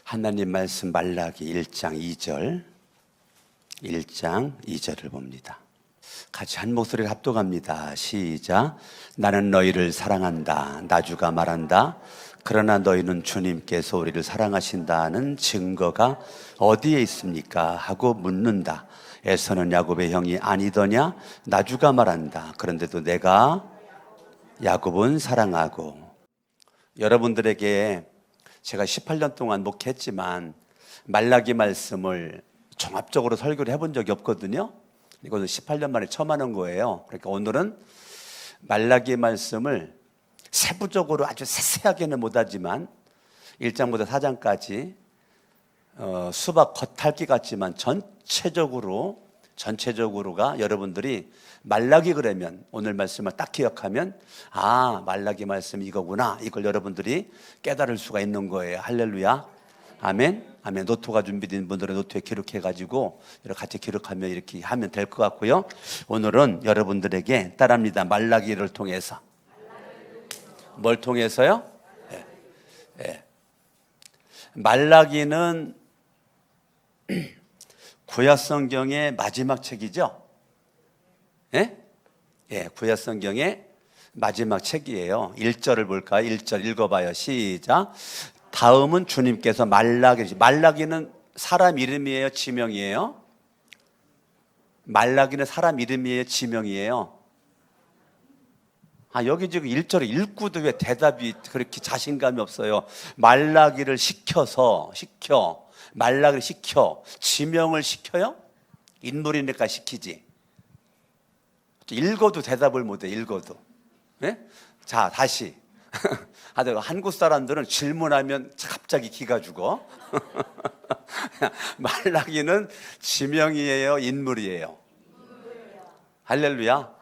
하나님 말씀 말라기 1장 2절을 봅니다. 같이 한 목소리를 합독합니다. 시작. 나는 너희를 사랑한다. 나주가 말한다. 그러나 너희는 주님께서 우리를 사랑하신다는 증거가 어디에 있습니까? 하고 묻는다. 에서는 야곱의 형이 아니더냐? 나주가 말한다. 그런데도 내가 야곱은 사랑하고. 여러분들에게 제가 18년 동안 목회했지만 말라기 말씀을 종합적으로 설교를 해본 적이 없거든요. 이것은 18년 만에 처음 하는 거예요. 그러니까 오늘은 말라기 말씀을 세부적으로 아주 세세하게는 못하지만 1장부터 4장까지 수박 겉핥기 같지만 전체적으로가 여러분들이 말라기 그러면 오늘 말씀을 딱 기억하면 아, 말라기 말씀 이거구나, 이걸 여러분들이 깨달을 수가 있는 거예요. 할렐루야. 아멘. 아멘. 노트가 준비된 분들은 노트에 기록해가지고 같이 기록하면 이렇게 하면 될 것 같고요. 오늘은 여러분들에게 따라합니다. 말라기를 통해서. 뭘 통해서요? 말라기는 구약성경의 마지막 책이죠. 구약성경의 마지막 책이에요. 1절을 볼까요? 1절 읽어봐요. 시작. 다음은 주님께서 말라기는 사람 이름이에요? 지명이에요? 말라기는 사람 이름이에요? 지명이에요? 여기 지금 1절에 읽고도 왜 대답이 그렇게 자신감이 없어요? 말라기를 시켜, 지명을 시켜요? 인물이니까 시키지. 읽어도 대답을 못해, 읽어도. 자, 다시. 한국 사람들은 질문하면 갑자기 기가 죽어. 말라기는 지명이에요? 인물이에요? 할렐루야.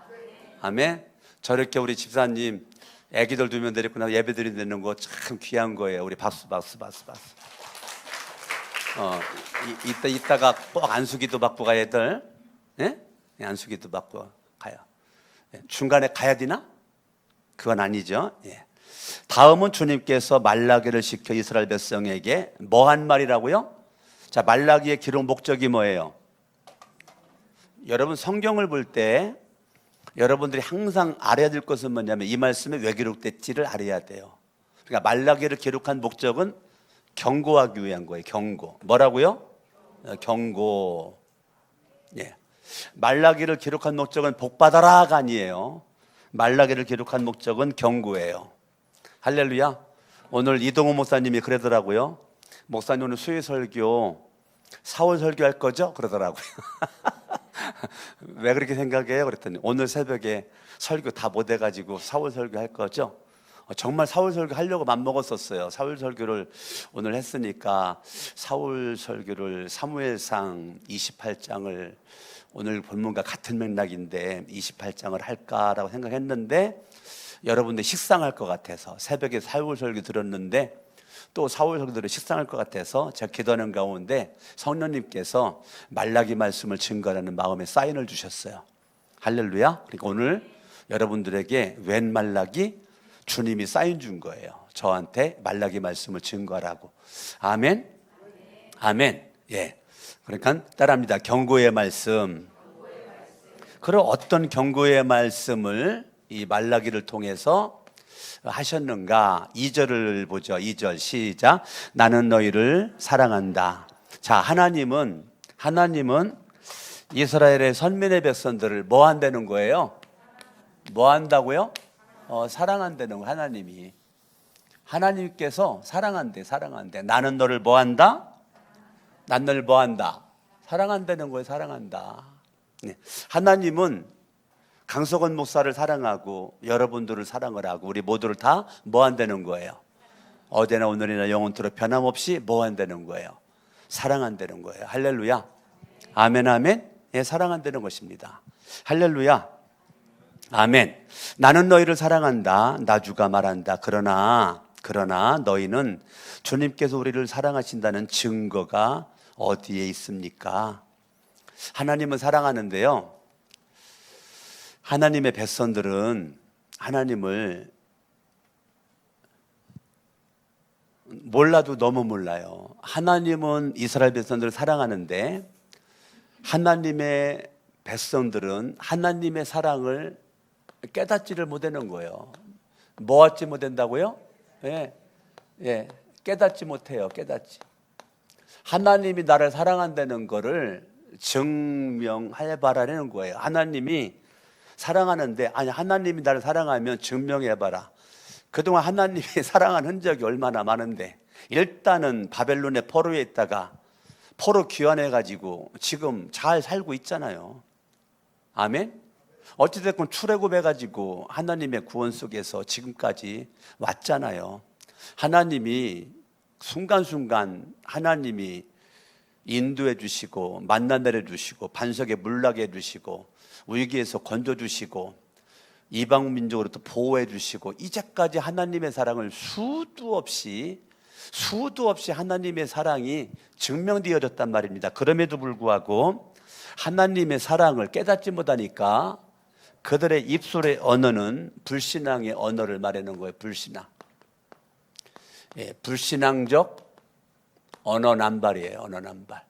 아멘. 저렇게 우리 집사님 애기들 2명 데리고 나서 예배 드리는 거 참 귀한 거예요. 우리 박수. 이따가 꼭 안수기도 받고 가야 될. 안수기도 받고 가요. 중간에 가야 되나? 그건 아니죠. 다음은 주님께서 말라기를 시켜 이스라엘 백성에게 뭐 한 말이라고요? 자, 말라기의 기록 목적이 뭐예요? 여러분 성경을 볼 때 여러분들이 항상 알아야 될 것은 뭐냐면 이 말씀에 왜 기록됐지를 알아야 돼요. 그러니까 말라기를 기록한 목적은 경고하기 위한 거예요. 경고. 뭐라고요? 경고. 말라기를 기록한 목적은 복받아라가 아니에요. 말라기를 기록한 목적은 경고예요. 할렐루야. 오늘 이동호 목사님이 그러더라고요. 목사님 오늘 수요 설교 4월 설교할 거죠? 그러더라고요. 왜 그렇게 생각해요? 그랬더니 오늘 새벽에 설교 다 못해가지고 4월 설교 할 거죠? 정말 4월 설교 하려고 맘먹었었어요. 4월 설교를 오늘 했으니까 4월 설교를 사무엘상 28장을 오늘 본문과 같은 맥락인데 28장을 할까라고 생각했는데 여러분들 식상할 것 같아서 새벽에 4월 설교 들었는데 또 4월 설교들을 식상할 것 같아서 제가 기도하는 가운데 성령님께서 말라기 말씀을 증거하는 마음에 사인을 주셨어요. 할렐루야. 그러니까 오늘 여러분들에게 웬 말라기? 주님이 사인 준 거예요. 저한테 말라기 말씀을 증거하라고. 아멘. 아멘. 그러니까 따라합니다. 경고의 말씀. 그럼 어떤 경고의 말씀을 이 말라기를 통해서 하셨는가? 2절을 보죠. 2절 시작. 나는 너희를 사랑한다. 자, 하나님은 이스라엘의 선민의 백성들을 뭐 한다는 거예요? 뭐 한다고요? 사랑한다는 거. 하나님께서 사랑한대. 나는 너를 뭐 한다? 난 너를 뭐 한다? 사랑한다는 거예요. 사랑한다. 하나님은 강석원 목사를 사랑하고 여러분들을 사랑을 하고 우리 모두를 다 뭐 한다는 거예요? 어제나 오늘이나 영원토록 변함없이 뭐 한다는 거예요? 사랑한다는 거예요. 할렐루야. 아멘. 아멘. 사랑한다는 것입니다. 할렐루야. 아멘. 나는 너희를 사랑한다. 나주가 말한다. 그러나 너희는 주님께서 우리를 사랑하신다는 증거가 어디에 있습니까? 하나님은 사랑하는데요, 하나님의 백성들은 하나님을 몰라도 너무 몰라요. 하나님은 이스라엘 백성들을 사랑하는데 하나님의 백성들은 하나님의 사랑을 깨닫지를 못하는 거예요. 뭐 얻지 못한다고요? 예, 예, 깨닫지 못해요. 깨닫지. 하나님이 나를 사랑한다는 거를 증명해봐라는 거예요. 하나님이 사랑하는데, 아니 하나님이 나를 사랑하면 증명해봐라. 그동안 하나님이 사랑한 흔적이 얼마나 많은데, 일단은 바벨론의 포로에 있다가 포로 귀환해가지고 지금 잘 살고 있잖아요. 아멘. 어찌됐건 출애굽해가지고 하나님의 구원 속에서 지금까지 왔잖아요. 하나님이 순간순간 하나님이 인도해 주시고 만나 내려 주시고 반석에 물나게 해 주시고 위기에서 건져 주시고 이방 민족으로 또 보호해 주시고 이제까지 하나님의 사랑을 수도 없이 하나님의 사랑이 증명되어졌단 말입니다. 그럼에도 불구하고 하나님의 사랑을 깨닫지 못하니까 그들의 입술의 언어는 불신앙의 언어를 말하는 거예요. 불신앙. 예, 불신앙적 언어 남발이에요. 언어 남발.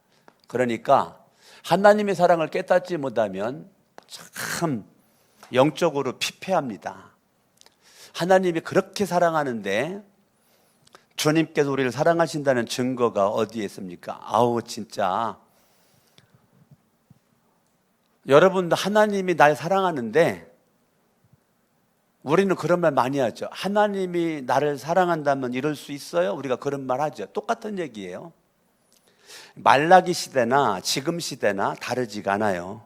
그러니까 하나님의 사랑을 깨닫지 못하면 참 영적으로 피폐합니다. 하나님이 그렇게 사랑하는데 주님께서 우리를 사랑하신다는 증거가 어디에 있습니까? 아우 진짜 여러분도 하나님이 날 사랑하는데 우리는 그런 말 많이 하죠. 하나님이 나를 사랑한다면 이럴 수 있어요? 우리가 그런 말 하죠. 똑같은 얘기예요. 말라기 시대나 지금 시대나 다르지가 않아요.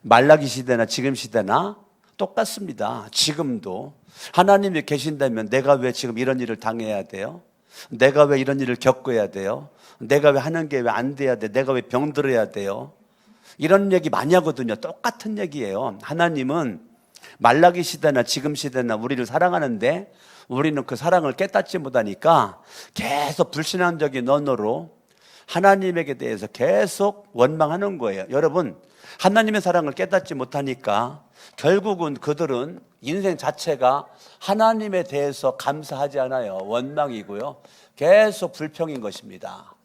말라기 시대나 지금 시대나 똑같습니다. 지금도 하나님이 계신다면 내가 왜 지금 이런 일을 당해야 돼요? 내가 왜 이런 일을 겪어야 돼요? 내가 왜 하는 게 왜 안 돼야 돼? 내가 왜 병들어야 돼요? 이런 얘기 많이 하거든요. 똑같은 얘기예요. 하나님은 말라기 시대나 지금 시대나 우리를 사랑하는데 우리는 그 사랑을 깨닫지 못하니까 계속 불신앙적인 언어로 하나님에게 대해서 계속 원망하는 거예요. 여러분, 하나님의 사랑을 깨닫지 못하니까 결국은 그들은 인생 자체가 하나님에 대해서 감사하지 않아요. 원망이고요. 계속 불평인 것입니다.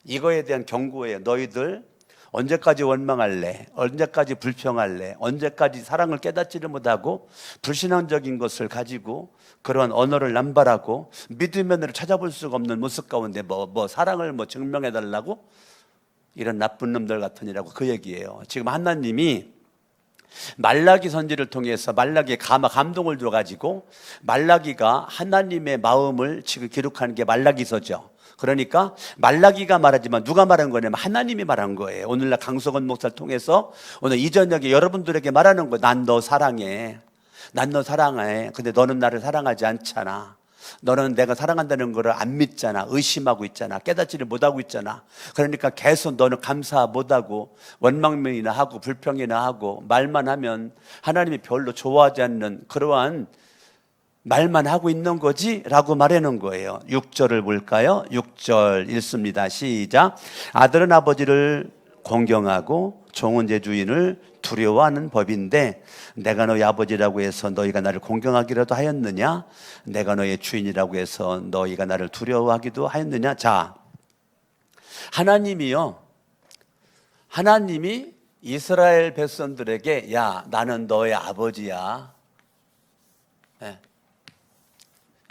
이거에 대한 경고예요. 너희들 언제까지 원망할래? 언제까지 불평할래? 언제까지 사랑을 깨닫지를 못하고 불신앙적인 것을 가지고 그러한 언어를 남발하고 믿음의 면을 찾아볼 수가 없는 모습 가운데 사랑을 증명해달라고? 이런 나쁜 놈들 같으니라고 그 얘기예요. 지금 하나님이 말라기 선지를 통해서 말라기에 감동을 줘가지고 말라기가 하나님의 마음을 지금 기록하는 게 말라기서죠. 그러니까 말라기가 말하지만 누가 말한 거냐면 하나님이 말한 거예요. 오늘날 강석원 목사를 통해서 오늘 이 저녁에 여러분들에게 말하는 거예요. 난 너 사랑해. 난 너 사랑해. 근데 너는 나를 사랑하지 않잖아. 너는 내가 사랑한다는 것을 안 믿잖아. 의심하고 있잖아. 깨닫지를 못하고 있잖아. 그러니까 계속 너는 감사 못하고 원망이나 하고 불평이나 하고 말만 하면 하나님이 별로 좋아하지 않는 그러한 말만 하고 있는 거지? 라고 말하는 거예요. 6절을 볼까요? 6절 읽습니다. 시작. 아들은 아버지를 공경하고 종은 제 주인을 두려워하는 법인데 내가 너희 아버지라고 해서 너희가 나를 공경하기라도 하였느냐? 내가 너희 주인이라고 해서 너희가 나를 두려워하기도 하였느냐? 자, 하나님이 이스라엘 백성들에게 야, 나는 너의 아버지야. 네.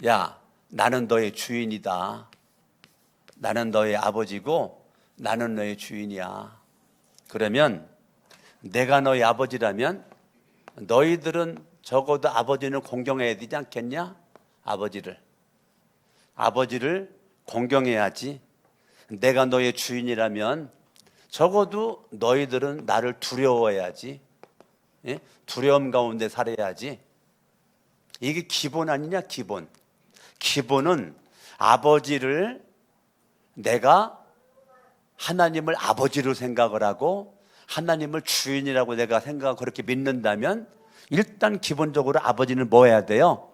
야, 나는 너의 주인이다. 나는 너의 아버지고 나는 너의 주인이야. 그러면 내가 너의 아버지라면 너희들은 적어도 아버지는 공경해야 되지 않겠냐? 아버지를 공경해야지. 내가 너의 주인이라면 적어도 너희들은 나를 두려워해야지. 예? 두려움 가운데 살아야지. 이게 기본 아니냐? 기본은 아버지를 내가 하나님을 아버지로 생각을 하고 하나님을 주인이라고 내가 생각하고 그렇게 믿는다면 일단 기본적으로 아버지는 뭐 해야 돼요?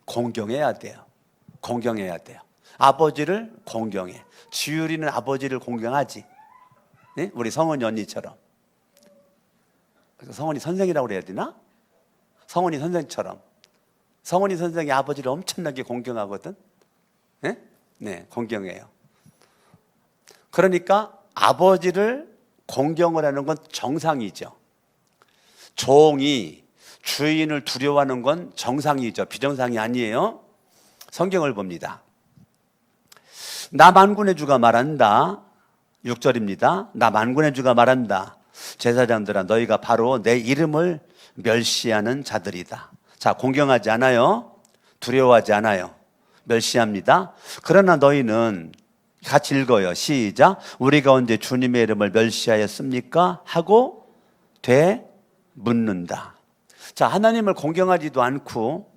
공경해야 돼요. 아버지를 공경해. 지율이는 아버지를 공경하지. 네? 우리 성은이 언니처럼. 성은이 선생이라고 그래야 되나? 성은이 선생처럼. 성은이 선생이 아버지를 엄청나게 공경하거든. 네? 네, 공경해요. 그러니까 아버지를 공경을 하는 건 정상이죠. 종이 주인을 두려워하는 건 정상이죠. 비정상이 아니에요. 성경을 봅니다. 나 만군의 주가 말한다. 6절입니다. 나 만군의 주가 말한다. 제사장들아, 너희가 바로 내 이름을 멸시하는 자들이다. 자, 공경하지 않아요. 두려워하지 않아요. 멸시합니다. 그러나 너희는, 같이 읽어요. 시작. 우리가 언제 주님의 이름을 멸시하였습니까? 하고 되묻는다. 자, 하나님을 공경하지도 않고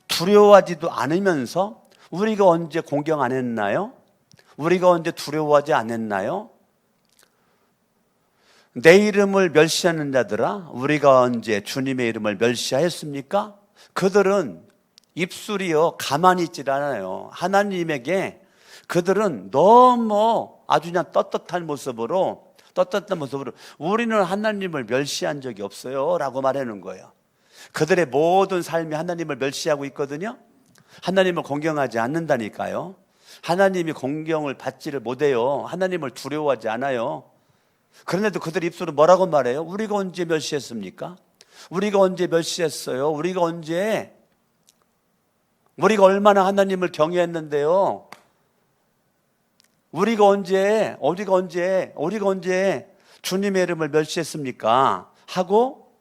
두려워하지도 않으면서 우리가 언제 공경 안 했나요? 우리가 언제 두려워하지 않았나요? 내 이름을 멸시하는 자들아, 우리가 언제 주님의 이름을 멸시하였습니까? 그들은 입술이요 가만히 있질 않아요. 하나님에게 그들은 너무 아주 그냥 떳떳한 모습으로 우리는 하나님을 멸시한 적이 없어요 라고 말하는 거예요. 그들의 모든 삶이 하나님을 멸시하고 있거든요. 하나님을 공경하지 않는다니까요. 하나님이 공경을 받지를 못해요. 하나님을 두려워하지 않아요. 그런데도 그들 입술은 뭐라고 말해요? 우리가 언제 멸시했습니까? 우리가 언제 멸시했어요? 우리가 얼마나 하나님을 경외했는데요. 우리가 언제 주님의 이름을 멸시했습니까? 하고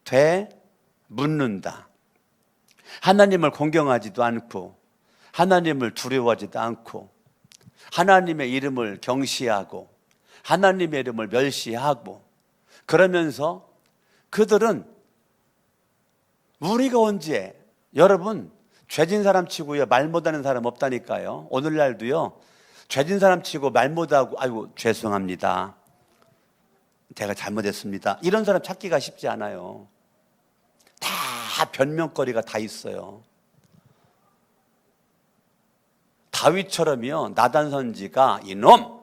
되묻는다. 하나님을 공경하지도 않고 하나님을 두려워하지도 않고 하나님의 이름을 경시하고 하나님의 이름을 멸시하고 그러면서 그들은 우리가 언제, 여러분 죄진 사람 치고요 말 못하는 사람 없다니까요. 오늘날도요 죄진 사람 치고 말 못하고 아이고 죄송합니다, 제가 잘못했습니다, 이런 사람 찾기가 쉽지 않아요. 다 변명거리가 다 있어요. 다윗처럼요 나단 선지가 이놈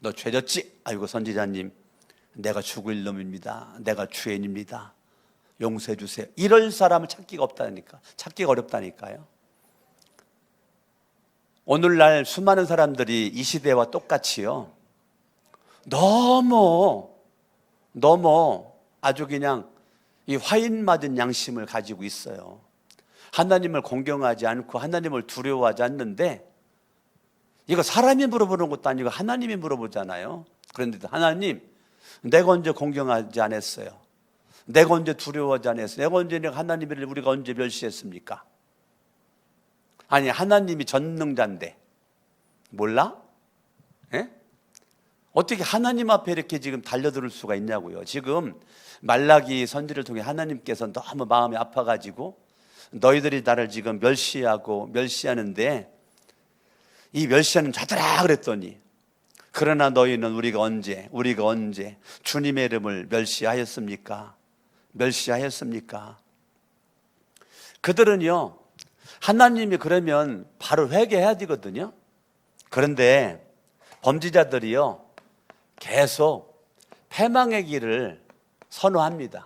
너 죄졌지? 아이고 선지자님 내가 죽을 놈입니다, 내가 죄인입니다, 용서해 주세요, 이럴 사람을 찾기가 어렵다니까요. 오늘날 수많은 사람들이 이 시대와 똑같이요 너무 아주 그냥 이 화인 맞은 양심을 가지고 있어요. 하나님을 공경하지 않고 하나님을 두려워하지 않는데, 이거 사람이 물어보는 것도 아니고 하나님이 물어보잖아요. 그런데도 하나님 내가 언제 공경하지 않았어요? 내가 언제 두려워하지 않았어요? 하나님을 우리가 언제 멸시했습니까? 아니 하나님이 전능자인데 몰라? 예? 어떻게 하나님 앞에 이렇게 지금 달려들 수가 있냐고요. 지금 말라기 선지를 통해 하나님께서 너무 마음이 아파가지고 너희들이 나를 지금 멸시하는데 이 멸시하는 자들아 그랬더니, 그러나 너희는 우리가 언제 주님의 이름을 멸시하였습니까? 그들은요 하나님이 그러면 바로 회개해야 되거든요. 그런데 범죄자들이요 계속 패망의 길을 선호합니다.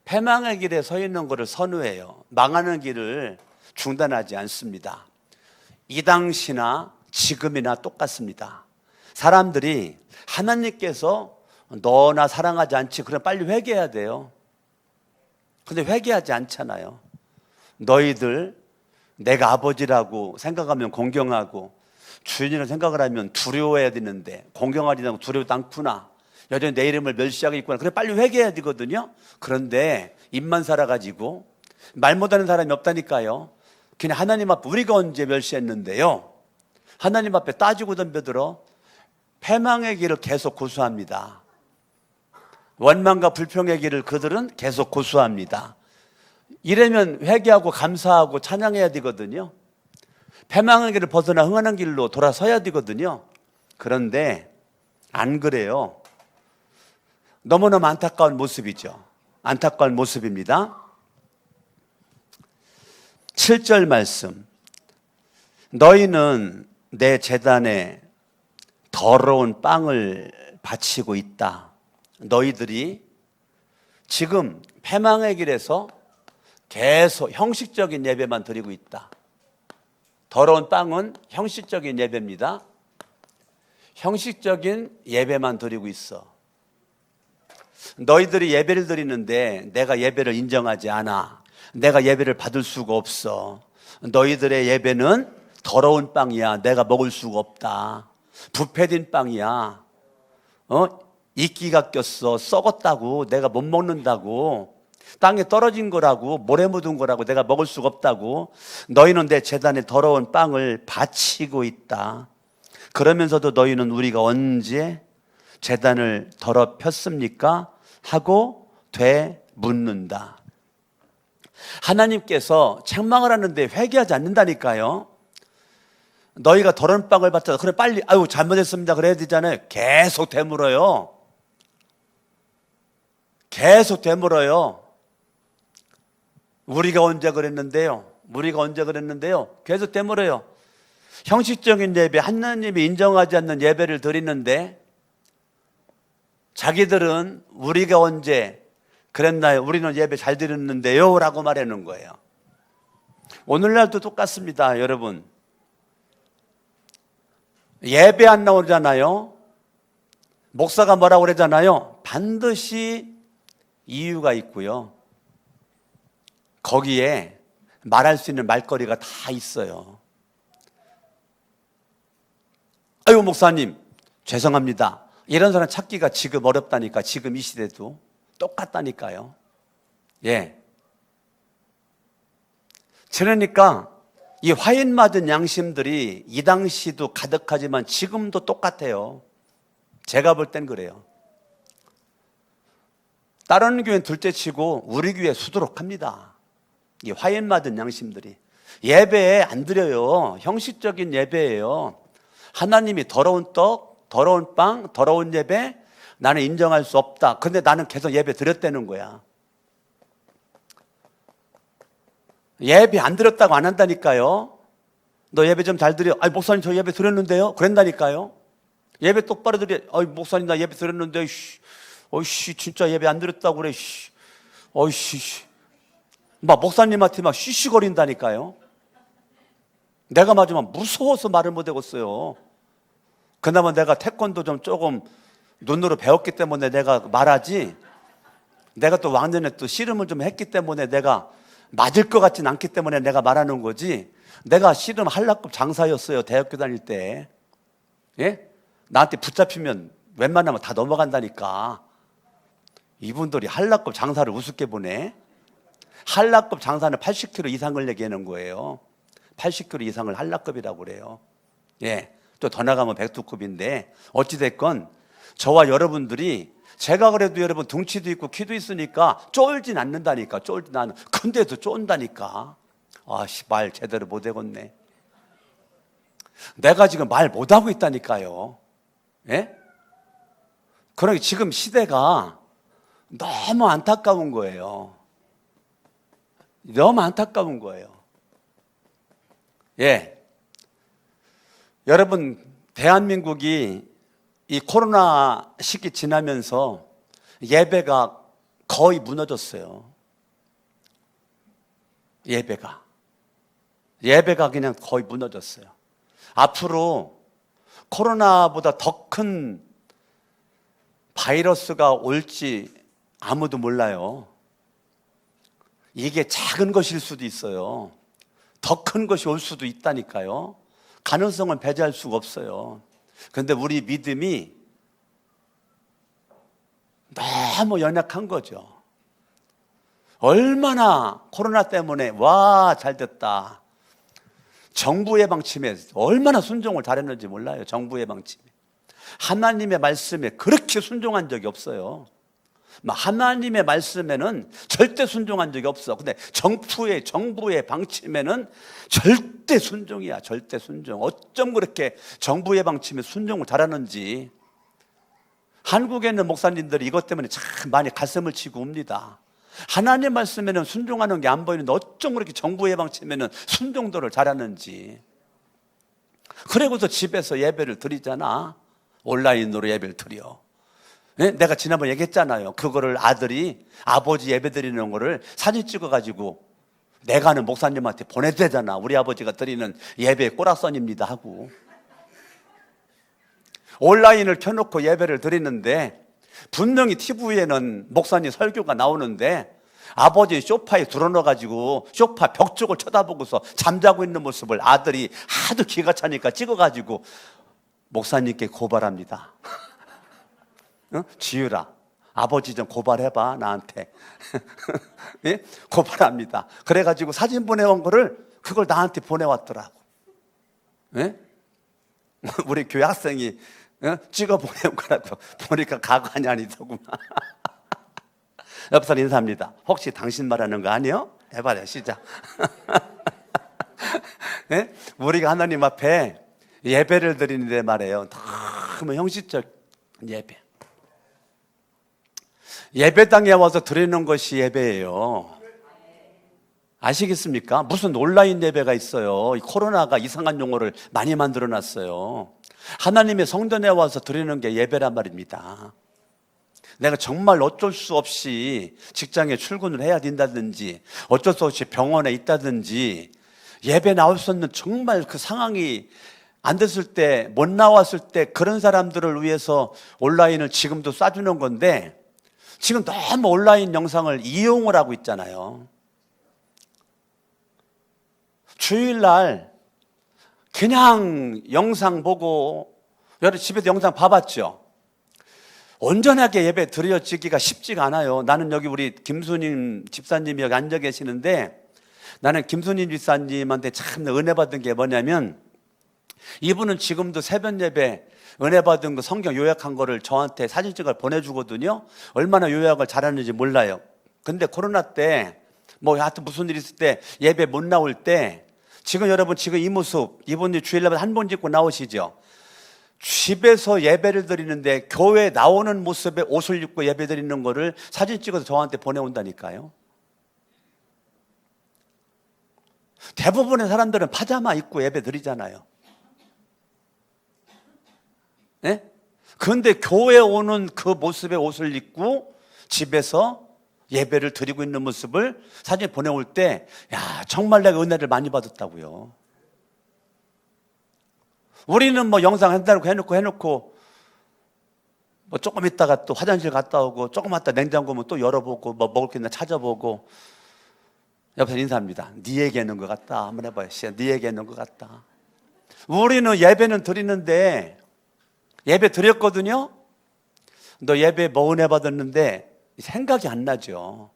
패망의 길에 서 있는 것을 선호해요. 망하는 길을 중단하지 않습니다. 이 당시나 지금이나 똑같습니다. 사람들이 하나님께서 너나 사랑하지 않지, 그럼 빨리 회개해야 돼요. 근데 회개하지 않잖아요. 너희들 내가 아버지라고 생각하면 공경하고 주인이라고 생각을 하면 두려워해야 되는데 공경하지 않고 두려워도 않구나, 여전히 내 이름을 멸시하고 있구나, 그래 빨리 회개해야 되거든요. 그런데 입만 살아가지고 말 못하는 사람이 없다니까요. 그냥 하나님 앞에 우리가 언제 멸시했는데요, 하나님 앞에 따지고 덤벼들어 패망의 길을 계속 고수합니다. 원망과 불평의 길을 그들은 계속 고수합니다. 이러면 회개하고 감사하고 찬양해야 되거든요. 패망의 길을 벗어나 흥하는 길로 돌아서야 되거든요. 그런데 안 그래요. 너무너무 안타까운 모습이죠. 안타까운 모습입니다. 7절 말씀, 너희는 내 제단에 더러운 빵을 바치고 있다. 너희들이 지금 패망의 길에서 계속 형식적인 예배만 드리고 있다. 더러운 빵은 형식적인 예배입니다. 형식적인 예배만 드리고 있어. 너희들이 예배를 드리는데 내가 예배를 인정하지 않아. 내가 예배를 받을 수가 없어. 너희들의 예배는 더러운 빵이야. 내가 먹을 수가 없다. 부패된 빵이야. 이끼가 꼈어. 썩었다고. 내가 못 먹는다고. 땅에 떨어진 거라고. 모래 묻은 거라고. 내가 먹을 수가 없다고. 너희는 내 제단에 더러운 빵을 바치고 있다. 그러면서도 너희는 우리가 언제 제단을 더럽혔습니까? 하고 되묻는다. 하나님께서 책망을 하는데 회개하지 않는다니까요. 너희가 더러운 빵을 받자. 그래 빨리 아유 잘못했습니다 그래야 되잖아요. 계속 되물어요. 계속 되물어요. 우리가 언제 그랬는데요. 우리가 언제 그랬는데요. 계속 되물어요. 형식적인 예배, 하나님이 인정하지 않는 예배를 드리는데 자기들은 우리가 언제 그랬나요? 우리는 예배 잘 드렸는데요 라고 말하는 거예요. 오늘날도 똑같습니다. 여러분, 예배 안 나오잖아요. 목사가 뭐라고 그러잖아요. 반드시 이유가 있고요. 거기에 말할 수 있는 말거리가 다 있어요. 아유 목사님 죄송합니다. 이런 사람 찾기가 지금 어렵다니까. 지금 이 시대도 똑같다니까요. 예. 그러니까 이 화인 맞은 양심들이 이 당시도 가득하지만 지금도 똑같아요. 제가 볼 땐 그래요. 다른 교회는 둘째치고 우리 교회 수두룩합니다. 이 화인 맞은 양심들이 예배에 안 드려요. 형식적인 예배예요. 하나님이 더러운 떡, 더러운 빵, 더러운 예배 나는 인정할 수 없다. 근데 나는 계속 예배 드렸다는 거야. 예배 안 드렸다고 안 한다니까요. 너 예배 좀 잘 드려. 아니 목사님 저 예배 드렸는데요. 그런다니까요. 예배 똑바로 드려. 아이 목사님 나 예배 드렸는데. 어이씨 진짜 예배 안 드렸다고 그래. 어이씨. 막 목사님한테 막 쉬쉬거린다니까요. 내가 맞으면 무서워서 말을 못 하겠어요. 그나마 내가 태권도 좀 조금 눈으로 배웠기 때문에 내가 말하지. 내가 또 왕년에 또 씨름을 좀 했기 때문에 내가 맞을 것 같진 않기 때문에 내가 말하는 거지. 내가 씨름 한라급 장사였어요. 대학교 다닐 때. 예? 나한테 붙잡히면 웬만하면 다 넘어간다니까. 이분들이 한라급 장사를 우습게 보네. 한라급 장사는 80kg 이상을 얘기하는 거예요. 80kg 이상을 한라급이라고 그래요. 예. 또 더 나가면 백두급인데 어찌됐건 저와 여러분들이 제가 그래도 여러분 둥치도 있고 키도 있으니까 쫄진 않는다니까. 쫄진 않는. 근데도 쫀다니까. 아씨 말 제대로 못 해겠네. 내가 지금 말 못하고 있다니까요. 예? 그러니까 지금 시대가 너무 안타까운 거예요. 너무 안타까운 거예요. 예. 여러분, 대한민국이 이 코로나 시기 지나면서 예배가 거의 무너졌어요. 예배가 그냥 거의 무너졌어요. 앞으로 코로나보다 더 큰 바이러스가 올지 아무도 몰라요. 이게 작은 것일 수도 있어요. 더 큰 것이 올 수도 있다니까요. 가능성은 배제할 수가 없어요. 그런데 우리 믿음이 너무 연약한 거죠. 얼마나 코로나 때문에 와 잘됐다. 정부의 방침에 얼마나 순종을 잘했는지 몰라요. 정부의 방침에. 하나님의 말씀에 그렇게 순종한 적이 없어요. 하나님의 말씀에는 절대 순종한 적이 없어. 근데 정부의 방침에는 절대 순종이야. 절대 순종. 어쩜 그렇게 정부의 방침에 순종을 잘하는지. 한국에 있는 목사님들이 이것 때문에 참 많이 가슴을 치고 옵니다. 하나님 말씀에는 순종하는 게 안 보이는데 어쩜 그렇게 정부의 방침에는 순종도를 잘하는지. 그리고서 집에서 예배를 드리잖아. 온라인으로 예배를 드려. 네? 내가 지난번에 얘기했잖아요. 그거를 아들이 아버지 예배 드리는 거를 사진 찍어가지고 내가 아는 목사님한테 보내도 되잖아. 우리 아버지가 드리는 예배의 꼬락선입니다 하고. 온라인을 켜놓고 예배를 드리는데 분명히 TV에는 목사님 설교가 나오는데 아버지 소파에 들어넣어가지고 소파 벽 쪽을 쳐다보고서 잠자고 있는 모습을 아들이 하도 기가 차니까 찍어가지고 목사님께 고발합니다. 어? 지유라, 아버지 좀 고발해봐 나한테. 예? 고발합니다. 그래가지고 사진 보내온 거를 그걸 나한테 보내왔더라고. 예? 우리 교회 학생이 찍어 보내온 거라고 보니까 가관이 아니더구만. 옆 사람 인사합니다. 혹시 당신 말하는 거 아니요? 해봐요. 시작. 네? 우리가 하나님 앞에 예배를 드리는데 말이에요. 너무 형식적 예배. 예배당에 와서 드리는 것이 예배예요. 아시겠습니까? 무슨 온라인 예배가 있어요. 이 코로나가 이상한 용어를 많이 만들어 놨어요. 하나님의 성전에 와서 드리는 게 예배란 말입니다. 내가 정말 어쩔 수 없이 직장에 출근을 해야 된다든지 어쩔 수 없이 병원에 있다든지 예배 나올 수 없는 정말 그 상황이 안 됐을 때, 못 나왔을 때 그런 사람들을 위해서 온라인을 지금도 쏴주는 건데 지금 너무 온라인 영상을 이용을 하고 있잖아요. 주일날 그냥 영상 보고, 여러분 집에서 영상 봐봤죠? 온전하게 예배 드려지기가 쉽지가 않아요. 나는 여기 우리 김수님 집사님이 여기 앉아 계시는데 나는 김수님 집사님한테 참 은혜 받은 게 뭐냐면 이분은 지금도 새벽 예배 은혜 받은 거 성경 요약한 거를 저한테 사진 찍어 보내주거든요. 얼마나 요약을 잘하는지 몰라요. 근데 코로나 때 뭐 하여튼 무슨 일 있을 때 예배 못 나올 때 지금 여러분 지금 이 모습 이분이 주일날 한 번 짓고 나오시죠. 집에서 예배를 드리는데 교회 나오는 모습에 옷을 입고 예배 드리는 거를 사진 찍어서 저한테 보내온다니까요. 대부분의 사람들은 파자마 입고 예배 드리잖아요. 네? 그런데 교회 오는 그 모습의 옷을 입고 집에서 예배를 드리고 있는 모습을 사진 보내올 때, 야, 정말 내가 은혜를 많이 받았다고요. 우리는 뭐 영상 해놓고 뭐 조금 있다가 또 화장실 갔다 오고 조금 있다 냉장고 또 열어보고 뭐 먹을 게 있나 찾아보고 옆에서 인사합니다. 네 얘기하는 것 같다. 한번 해봐요. 네 얘기하는 것 같다. 우리는 예배는 드리는데 예배 드렸거든요. 너 예배 뭐 은혜 받았는데 생각이 안 나죠.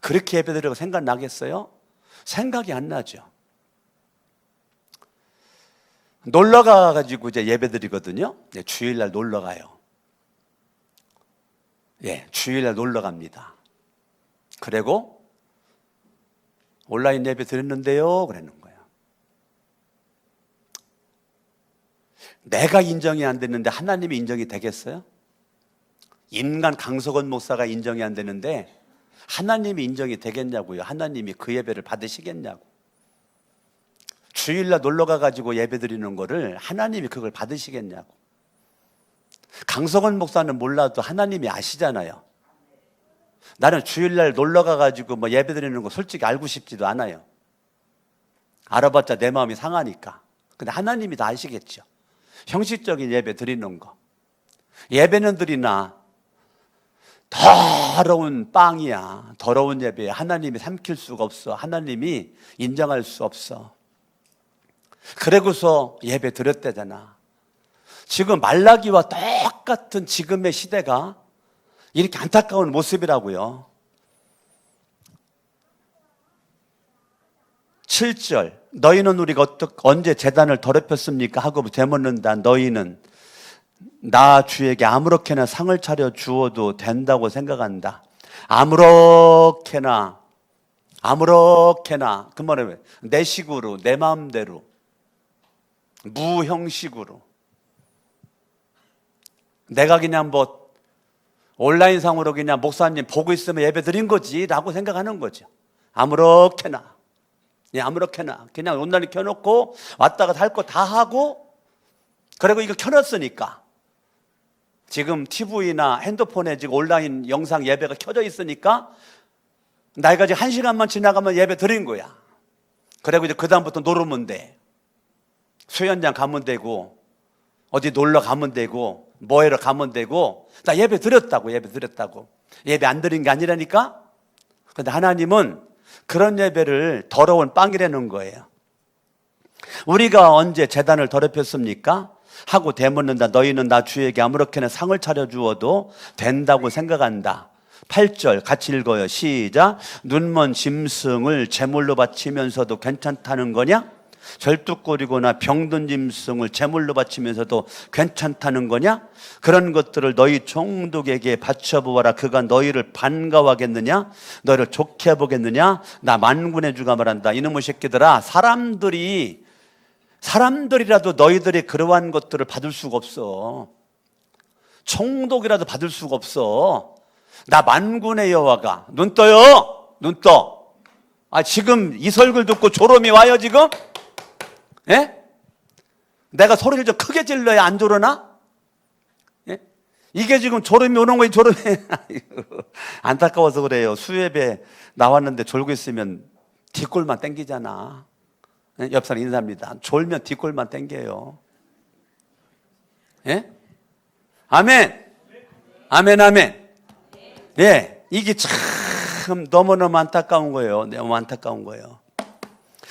그렇게 예배 드리고 생각 나겠어요? 생각이 안 나죠. 놀러 가가지고 이제 예배 드리거든요. 네, 주일날 놀러 가요. 예, 주일날 놀러 갑니다. 그리고 온라인 예배 드렸는데요. 그랬는 거예요. 내가 인정이 안 됐는데 하나님이 인정이 되겠어요? 인간 강석원 목사가 인정이 안 되는데 하나님이 인정이 되겠냐고요. 하나님이 그 예배를 받으시겠냐고. 주일날 놀러 가가지고 예배 드리는 거를 하나님이 그걸 받으시겠냐고. 강석원 목사는 몰라도 하나님이 아시잖아요. 나는 주일날 놀러 가가지고 뭐 예배 드리는 거 솔직히 알고 싶지도 않아요. 알아봤자 내 마음이 상하니까. 근데 하나님이 다 아시겠죠. 형식적인 예배 드리는 거. 예배는 드리나 더러운 빵이야. 더러운 예배에 하나님이 삼킬 수가 없어. 하나님이 인정할 수 없어. 그러고서 예배 드렸대잖아. 지금 말라기와 똑같은 지금의 시대가 이렇게 안타까운 모습이라고요. 7절 너희는 우리가 언제 제단을 더럽혔습니까? 하고 되묻는다. 너희는 나 주에게 아무렇게나 상을 차려 주어도 된다고 생각한다. 아무렇게나 그 말은 내 식으로 내 마음대로 무형식으로 내가 그냥 뭐 온라인상으로 그냥 목사님 보고 있으면 예배 드린 거지 라고 생각하는 거죠. 아무렇게나 그냥 온라인 켜놓고 왔다가 할 거 다 하고 그리고 이거 켜놨으니까 지금 TV나 핸드폰에 지금 온라인 영상 예배가 켜져 있으니까 나이가 이제 1시간만 지나가면 예배 드린 거야. 그리고 이제 그다음부터 놀으면 돼. 수연장 가면 되고, 어디 놀러 가면 되고, 뭐하러 가면 되고, 나 예배 드렸다고, 예배 드렸다고. 예배 안 드린 게 아니라니까? 근데 하나님은 그런 예배를 더러운 빵이라는 거예요. 우리가 언제 제단을 더럽혔습니까? 하고 대묻는다. 너희는 나 주에게 아무렇게나 상을 차려주어도 된다고 생각한다. 8절 같이 읽어요. 시작. 눈먼 짐승을 제물로 바치면서도 괜찮다는 거냐? 절뚝거리거나 병든 짐승을 제물로 바치면서도 괜찮다는 거냐? 그런 것들을 너희 총독에게 바쳐보아라. 그가 너희를 반가워하겠느냐? 너희를 좋게 보겠느냐? 나 만군의 주가 말한다. 이놈의 새끼들아, 사람들이라도 너희들이 그러한 것들을 받을 수가 없어. 총독이라도 받을 수가 없어. 나 만군의 여호와가. 눈 떠요. 눈 떠. 지금 이 설교를 듣고 졸음이 와요 지금? 예? 내가 소리를 좀 크게 질러야 안 졸으나? 예? 이게 지금 졸음이 오는 거예요. 졸음이. 안타까워서 그래요. 수협에 나왔는데 졸고 있으면 뒷골만 땡기잖아. 예? 옆 사람 인사합니다. 졸면 뒷골만 땡겨요. 예? 아멘. 아멘, 아멘. 예, 이게 참 너무너무 안타까운 거예요. 너무 안타까운 거예요.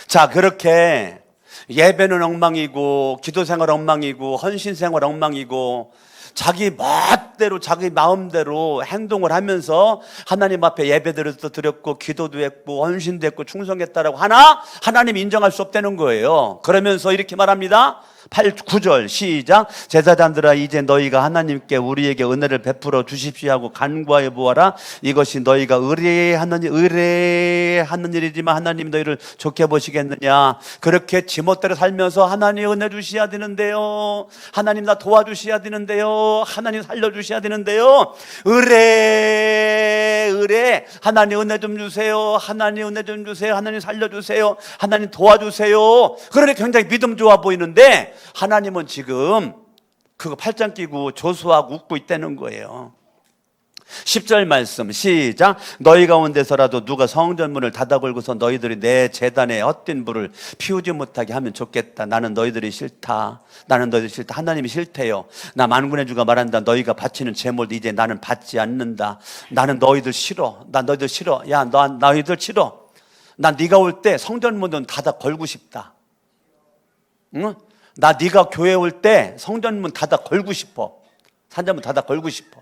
자, 그렇게 예배는 엉망이고, 기도생활 엉망이고, 헌신생활 엉망이고, 자기 멋대로, 자기 마음대로 행동을 하면서 하나님 앞에 예배들을 또 드렸고, 기도도 했고, 헌신도 했고, 충성했다라고 하나? 하나님 인정할 수 없다는 거예요. 그러면서 이렇게 말합니다. 9절 시작. 제사장들아, 이제 너희가 하나님께 우리에게 은혜를 베풀어 주십시오 하고 간구하여 보아라. 이것이 너희가 의뢰하는 일이지만 하나님 너희를 좋게 보시겠느냐. 그렇게 지멋대로 살면서 하나님 은혜 주셔야 되는데요, 하나님 나 도와주셔야 되는데요, 하나님 살려주셔야 되는데요, 의뢰 하나님 은혜 좀 주세요, 하나님 은혜 좀 주세요, 하나님 살려주세요, 하나님 도와주세요. 그러니 굉장히 믿음 좋아 보이는데 하나님은 지금 그거 팔짱 끼고 조소하고 웃고 있다는 거예요. 10절 말씀 시작. 너희 가운데서라도 누가 성전문을 닫아 걸고서 너희들이 내 제단에 헛된 불을 피우지 못하게 하면 좋겠다. 나는 너희들이 싫다. 나는 너희들이 싫다. 하나님이 싫대요. 나 만군의 주가 말한다. 너희가 바치는 제물 이제 나는 받지 않는다. 나는 너희들 싫어. 나 너희들 싫어. 야, 너희들 싫어. 난 네가 올 때 성전문은 닫아 걸고 싶다. 응? 나 네가 교회 올 때 성전문 닫아 걸고 싶어. 산자문 닫아 걸고 싶어.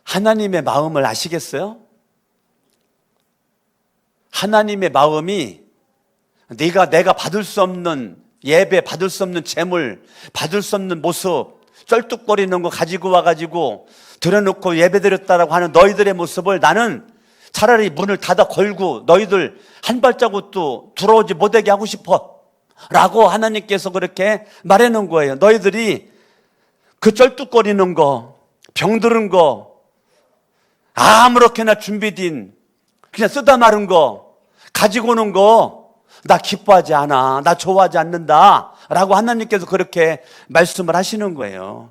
하나님의 마음을 아시겠어요? 하나님의 마음이 내가 받을 수 없는 예배, 받을 수 없는 재물, 받을 수 없는 모습, 쩔뚝거리는 거 가지고 와가지고 들여놓고 예배 드렸다라고 하는 너희들의 모습을 나는 차라리 문을 닫아 걸고 너희들 한 발자국도 들어오지 못하게 하고 싶어 라고 하나님께서 그렇게 말해놓은 거예요. 너희들이 그 쩔뚝거리는 거, 병드는 거, 아무렇게나 준비된 그냥 쓰다 마른 거 가지고 오는 거 나 기뻐하지 않아, 나 좋아하지 않는다 라고 하나님께서 그렇게 말씀을 하시는 거예요.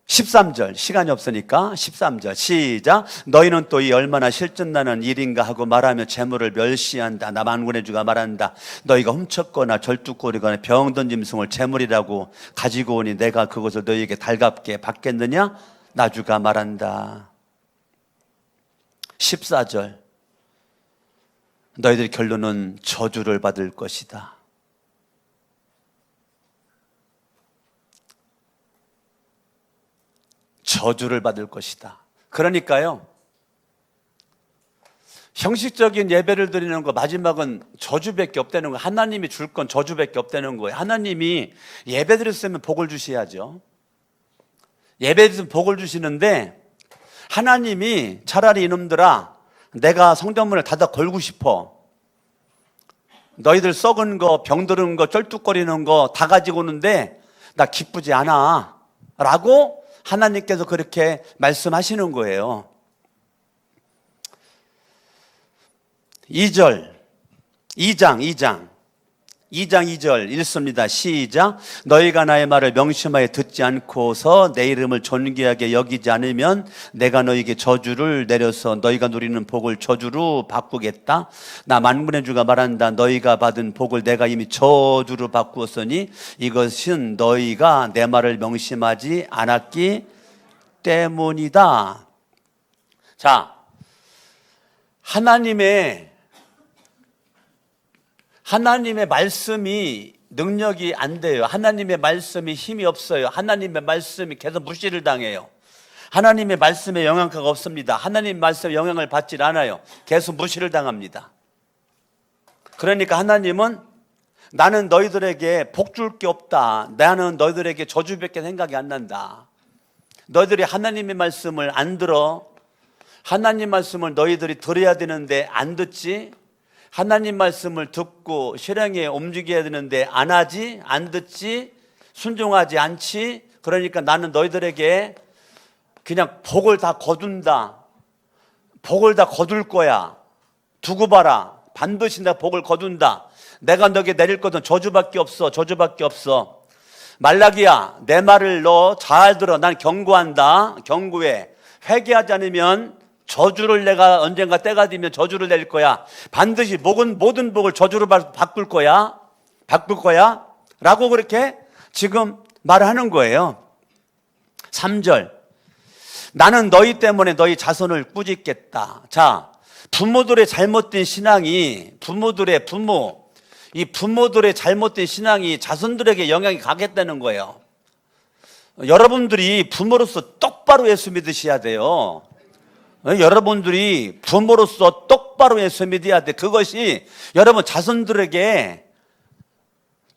13절, 시간이 없으니까 13절 시작. 너희는 또 이 얼마나 실증나는 일인가 하고 말하며 재물을 멸시한다. 나 만군의 주가 말한다. 너희가 훔쳤거나 절뚝거리거나 병든 짐승을 재물이라고 가지고 오니 내가 그것을 너희에게 달갑게 받겠느냐? 나 주가 말한다. 14절. 너희들 결론은 저주를 받을 것이다. 저주를 받을 것이다. 그러니까요, 형식적인 예배를 드리는 거 마지막은 저주밖에 없다는 거예요. 하나님이 줄 건 저주밖에 없다는 거예요. 하나님이 예배 드렸으면 복을 주셔야죠. 예배 드리면 복을 주시는데 하나님이 차라리 이놈들아, 내가 성전문을 닫아 걸고 싶어. 너희들 썩은 거, 병드는 거, 쩔뚝거리는 거 다 가지고 오는데 나 기쁘지 않아 라고 하나님께서 그렇게 말씀하시는 거예요. 2장 2장 2절 읽습니다. 시작. 너희가 나의 말을 명심하여 듣지 않고서 내 이름을 존귀하게 여기지 않으면 내가 너희에게 저주를 내려서 너희가 누리는 복을 저주로 바꾸겠다. 나 만군의 주가 말한다. 너희가 받은 복을 내가 이미 저주로 바꾸었으니 이것은 너희가 내 말을 명심하지 않았기 때문이다. 자, 하나님의 말씀이 능력이 안 돼요. 하나님의 말씀이 힘이 없어요. 하나님의 말씀이 계속 무시를 당해요. 하나님의 말씀에 영향가가 없습니다. 하나님 말씀에 영향을 받질 않아요. 계속 무시를 당합니다. 그러니까 하나님은 나는 너희들에게 복 줄 게 없다. 나는 너희들에게 저주밖에 생각이 안 난다. 너희들이 하나님의 말씀을 안 들어. 하나님 말씀을 너희들이 들어야 되는데 안 듣지. 하나님 말씀을 듣고 실행에 움직여야 되는데 안 하지, 안 듣지, 순종하지 않지. 그러니까 나는 너희들에게 그냥 복을 다 거둔다. 복을 다 거둘 거야. 두고 봐라. 반드시 내가 복을 거둔다. 내가 너에게 내릴 것은 저주밖에 없어. 저주밖에 없어. 말라기야, 내 말을 너 잘 들어. 난 경고한다. 경고해. 회개하지 않으면 저주를 내가 언젠가 때가 되면 저주를 낼 거야. 반드시 모든 복을 저주로 바꿀 거야. 바꿀 거야. 라고 그렇게 지금 말하는 거예요. 3절. 나는 너희 때문에 너희 자손을 꾸짖겠다. 자, 부모들의 잘못된 신앙이 이 부모들의 잘못된 신앙이 자손들에게 영향이 가겠다는 거예요. 여러분들이 부모로서 똑바로 예수 믿으셔야 돼요. 여러분들이 부모로서 똑바로 예수 믿어야 돼. 그것이 여러분 자손들에게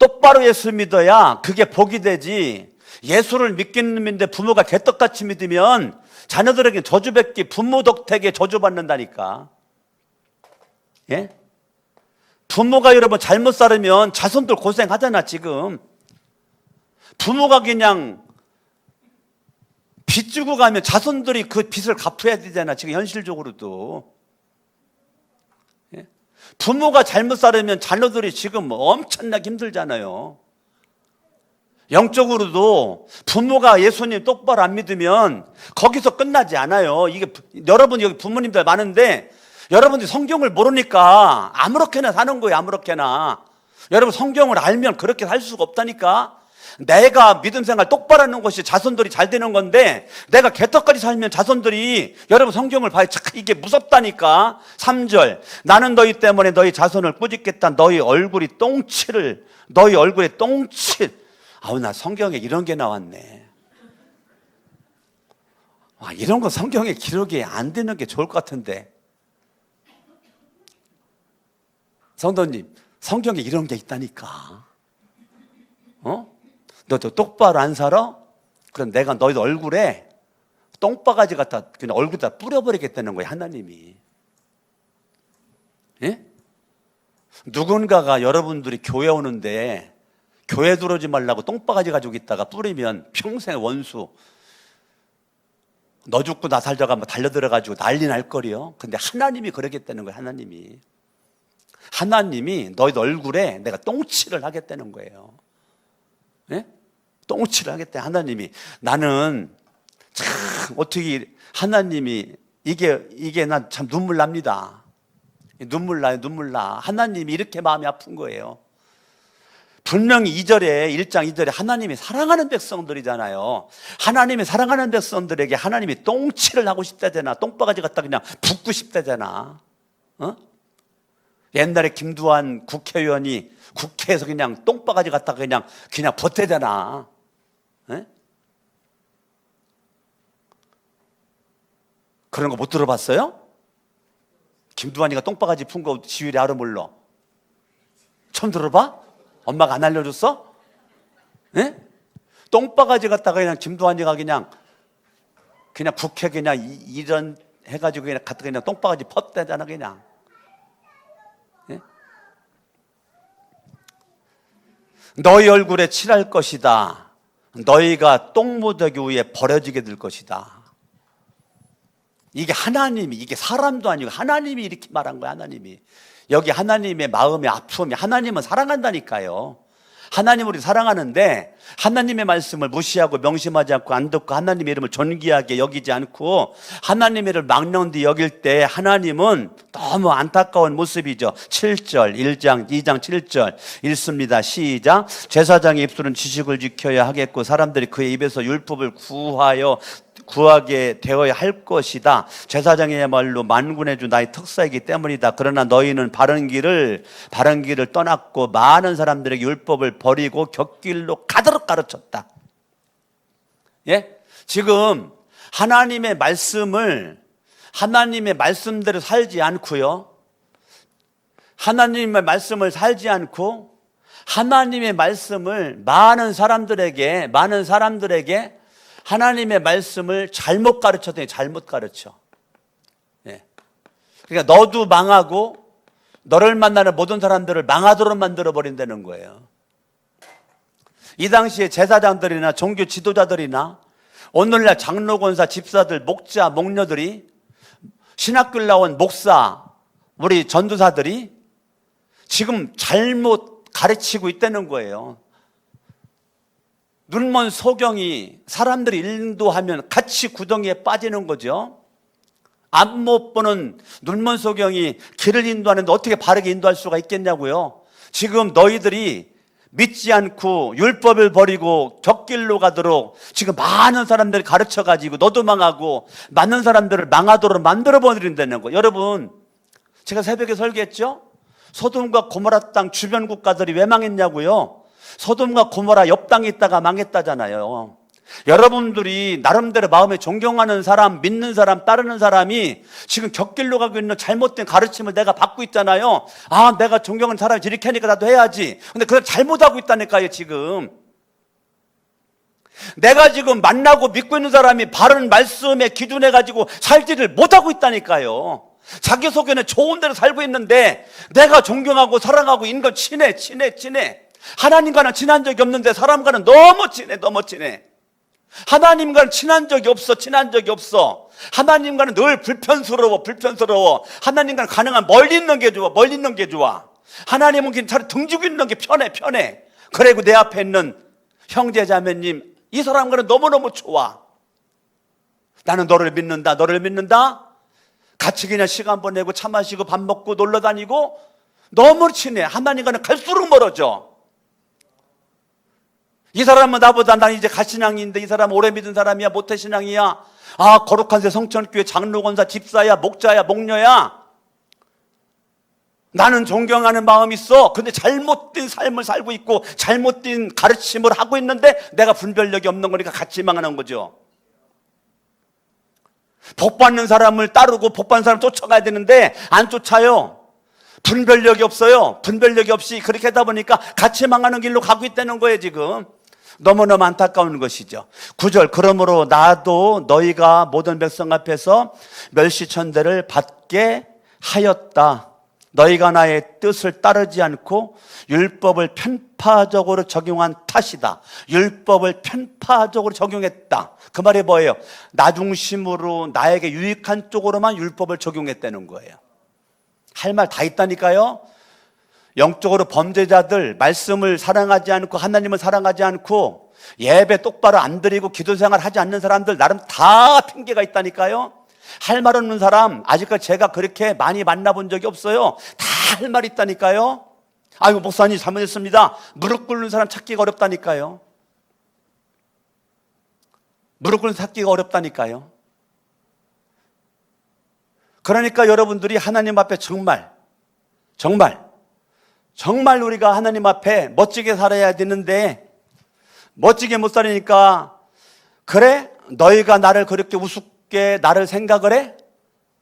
똑바로 예수 믿어야 그게 복이 되지. 예수를 믿겠는데 부모가 개떡같이 믿으면 자녀들에게 저주받기, 부모 덕택에 저주받는다니까. 예? 부모가 여러분 잘못 살으면 자손들 고생하잖아. 지금 부모가 그냥 빚 주고 가면 자손들이 그 빚을 갚아야 되잖아. 지금 현실적으로도. 예? 부모가 잘못 살으면 자녀들이 지금 엄청나게 힘들잖아요. 영적으로도 부모가 예수님 똑바로 안 믿으면 거기서 끝나지 않아요. 이게 여러분 여기 부모님들 많은데 여러분들이 성경을 모르니까 아무렇게나 사는 거예요. 아무렇게나. 여러분 성경을 알면 그렇게 살 수가 없다니까. 내가 믿음 생활 똑바로 하는 것이 자손들이 잘 되는 건데 내가 개떡까지 살면 자손들이 여러분 성경을 봐야 이게 무섭다니까. 3절. 나는 너희 때문에 너희 자손을 꾸짖겠다. 너희 얼굴에 똥칠. 아우, 나 성경에 이런 게 나왔네. 와, 이런 거 성경에 기록이 안 되는 게 좋을 것 같은데. 성도님, 성경에 이런 게 있다니까. 너도 똑바로 안 살아? 그럼 내가 너희 얼굴에 똥바가지 갖다 그냥 얼굴에다 뿌려버리겠다는 거예요. 하나님이. 예? 누군가가 여러분들이 교회 오는데 교회 들어오지 말라고 똥바가지 가지고 있다가 뿌리면 평생 원수, 너 죽고 나 살자가 뭐 달려들어가지고 난리 날 거리요. 근데 하나님이 그러겠다는 거예요. 하나님이 너희 얼굴에 내가 똥칠을 하겠다는 거예요. 예? 똥칠을 하겠다. 하나님이. 나는 참 어떻게 하나님이 이게 난 참 눈물 납니다. 눈물 나. 하나님이 이렇게 마음이 아픈 거예요. 분명히 1장 2절에 하나님이 사랑하는 백성들이잖아요. 하나님이 사랑하는 백성들에게 하나님이 똥칠을 하고 싶다잖아. 똥바가지 갖다 그냥 붓고 싶다잖아. 옛날에 김두한 국회의원이 국회에서 그냥 똥바가지 갖다가 그냥 버태잖아. 에? 그런 거 못 들어봤어요? 김두한이가 똥바가지 푼 거 지율이 알아 몰라? 처음 들어봐? 엄마가 안 알려줬어? 에? 똥바가지 갖다가 그냥 김두한이가 그냥 국회 그냥 이런 해가지고 그냥 갖다가 그냥 똥바가지 퍼대잖아 그냥. 너희 얼굴에 칠할 것이다. 너희가 똥무더기 위에 버려지게 될 것이다. 이게 하나님이, 이게 사람도 아니고 하나님이 이렇게 말한 거야. 하나님이. 여기 하나님의 마음의 아픔이, 하나님은 사랑한다니까요. 하나님 우리 사랑하는데 하나님의 말씀을 무시하고 명심하지 않고 안 듣고 하나님의 이름을 존귀하게 여기지 않고 하나님의 이름을 막론히 여길 때 하나님은 너무 안타까운 모습이죠. 7절 1장 2장 7절 읽습니다. 시작. 제사장의 입술은 지식을 지켜야 하겠고 사람들이 그의 입에서 율법을 구하게 되어야 할 것이다. 제사장이야말로 만군의 주 나의 특사이기 때문이다. 그러나 너희는 바른 길을 떠났고 많은 사람들에게 율법을 버리고 곁길로 가도록 가르쳤다. 예? 지금 하나님의 말씀대로 살지 않고요. 하나님의 말씀을 살지 않고 하나님의 말씀을 많은 사람들에게 하나님의 말씀을 잘못 가르쳤더니 잘못 가르쳐. 예. 그러니까 너도 망하고 너를 만나는 모든 사람들을 망하도록 만들어 버린다는 거예요. 이 당시에 제사장들이나 종교 지도자들이나 오늘날 장로, 권사, 집사들, 목자, 목녀들이 신학교를 나온 목사, 우리 전도사들이 지금 잘못 가르치고 있다는 거예요. 눈먼 소경이 사람들이 인도하면 같이 구덩이에 빠지는 거죠. 앞 못 보는 눈먼 소경이 길을 인도하는데 어떻게 바르게 인도할 수가 있겠냐고요. 지금 너희들이 믿지 않고 율법을 버리고 곁길로 가도록 지금 많은 사람들이 가르쳐가지고 너도 망하고 많은 사람들을 망하도록 만들어 버린다는 거예요. 여러분, 제가 새벽에 설교했죠? 소돔과 고모라 땅 주변 국가들이 왜 망했냐고요. 소돔과 고모라 옆 땅에 있다가 망했다잖아요. 여러분들이 나름대로 마음에 존경하는 사람, 믿는 사람, 따르는 사람이 지금 곁길로 가고 있는 잘못된 가르침을 내가 받고 있잖아요. 아, 내가 존경하는 사람이 이렇게 하니까 나도 해야지. 근데 그걸 잘못하고 있다니까요. 지금 내가 지금 만나고 믿고 있는 사람이 바른 말씀에 기준해 가지고 살지를 못하고 있다니까요. 자기소개는 좋은 대로 살고 있는데 내가 존경하고 사랑하고 있는 건 친해. 하나님과는 친한 적이 없는데 사람과는 너무 친해. 하나님과는 친한 적이 없어. 하나님과는 늘 불편스러워. 하나님과는 가능한 멀리 있는 게 좋아. 하나님은 괜찮아. 등지고 있는 게 편해. 그리고 내 앞에 있는 형제 자매님, 이 사람과는 너무너무 좋아. 나는 너를 믿는다. 같이 그냥 시간 보내고 차 마시고 밥 먹고 놀러 다니고 너무 친해. 하나님과는 갈수록 멀어져. 이 사람은 나보다 난 이제 갓신앙인데 이 사람은 오래 믿은 사람이야, 모태신앙이야. 아, 거룩한 새 성천교회 장로, 권사, 집사야, 목자야, 목녀야. 나는 존경하는 마음이 있어. 근데 잘못된 삶을 살고 있고 잘못된 가르침을 하고 있는데 내가 분별력이 없는 거니까 같이 망하는 거죠. 복 받는 사람을 따르고 복 받는 사람 쫓아가야 되는데 안 쫓아요. 분별력이 없어요. 분별력이 없이 그렇게 하다 보니까 같이 망하는 길로 가고 있다는 거예요. 지금 너무너무 안타까운 것이죠. 9절, 그러므로 나도 너희가 모든 백성 앞에서 멸시천대를 받게 하였다. 너희가 나의 뜻을 따르지 않고 율법을 편파적으로 적용한 탓이다. 율법을 편파적으로 적용했다. 그 말이 뭐예요? 나 중심으로 나에게 유익한 쪽으로만 율법을 적용했다는 거예요. 할 말 다 있다니까요. 영적으로 범죄자들, 말씀을 사랑하지 않고 하나님을 사랑하지 않고 예배 똑바로 안 드리고 기도생활 하지 않는 사람들 나름 다 핑계가 있다니까요. 할 말 없는 사람 아직까지 제가 그렇게 많이 만나본 적이 없어요. 다 할 말 있다니까요. 아이고 목사님 잘못했습니다. 무릎 꿇는 사람 찾기가 어렵다니까요. 무릎 꿇는 사람 찾기가 어렵다니까요. 그러니까 여러분들이 하나님 앞에 정말 우리가 하나님 앞에 멋지게 살아야 되는데 멋지게 못 살으니까 그래? 너희가 나를 그렇게 우습게 나를 생각을 해?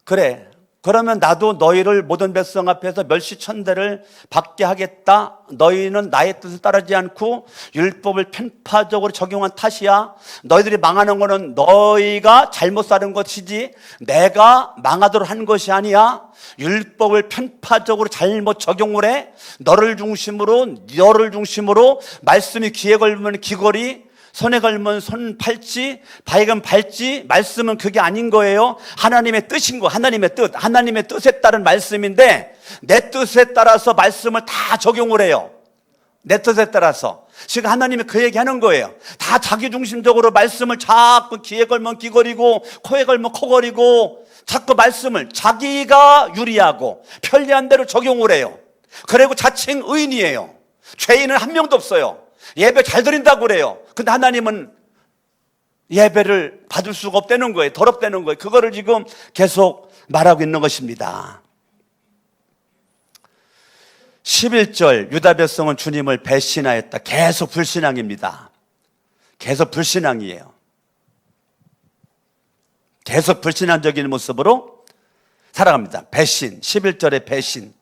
그래. 그러면 나도 너희를 모든 백성 앞에서 멸시천대를 받게 하겠다. 너희는 나의 뜻을 따르지 않고 율법을 편파적으로 적용한 탓이야. 너희들이 망하는 거는 너희가 잘못 사는 것이지 내가 망하도록 한 것이 아니야. 율법을 편파적으로 잘못 적용을 해. 너를 중심으로 말씀이 귀에 걸리면 귀걸이, 손에 걸면 손 팔찌, 발은 발찌, 말씀은 그게 아닌 거예요. 하나님의 뜻인 거, 하나님의 뜻, 하나님의 뜻에 따른 말씀인데 내 뜻에 따라서 말씀을 다 적용을 해요. 내 뜻에 따라서. 지금 하나님이 그 얘기하는 거예요. 다 자기중심적으로 말씀을 자꾸 귀에 걸면 귀걸이고 코에 걸면 코걸이고 자꾸 말씀을 자기가 유리하고 편리한 대로 적용을 해요. 그리고 자칭 의인이에요. 죄인은 한 명도 없어요. 예배 잘 드린다고 그래요. 근데 하나님은 예배를 받을 수가 없다는 거예요. 더럽다는 거예요. 그거를 지금 계속 말하고 있는 것입니다. 11절 유다 백성은 주님을 배신하였다. 계속 불신앙입니다. 계속 불신앙이에요. 계속 불신앙적인 모습으로 살아갑니다. 배신, 11절에 배신,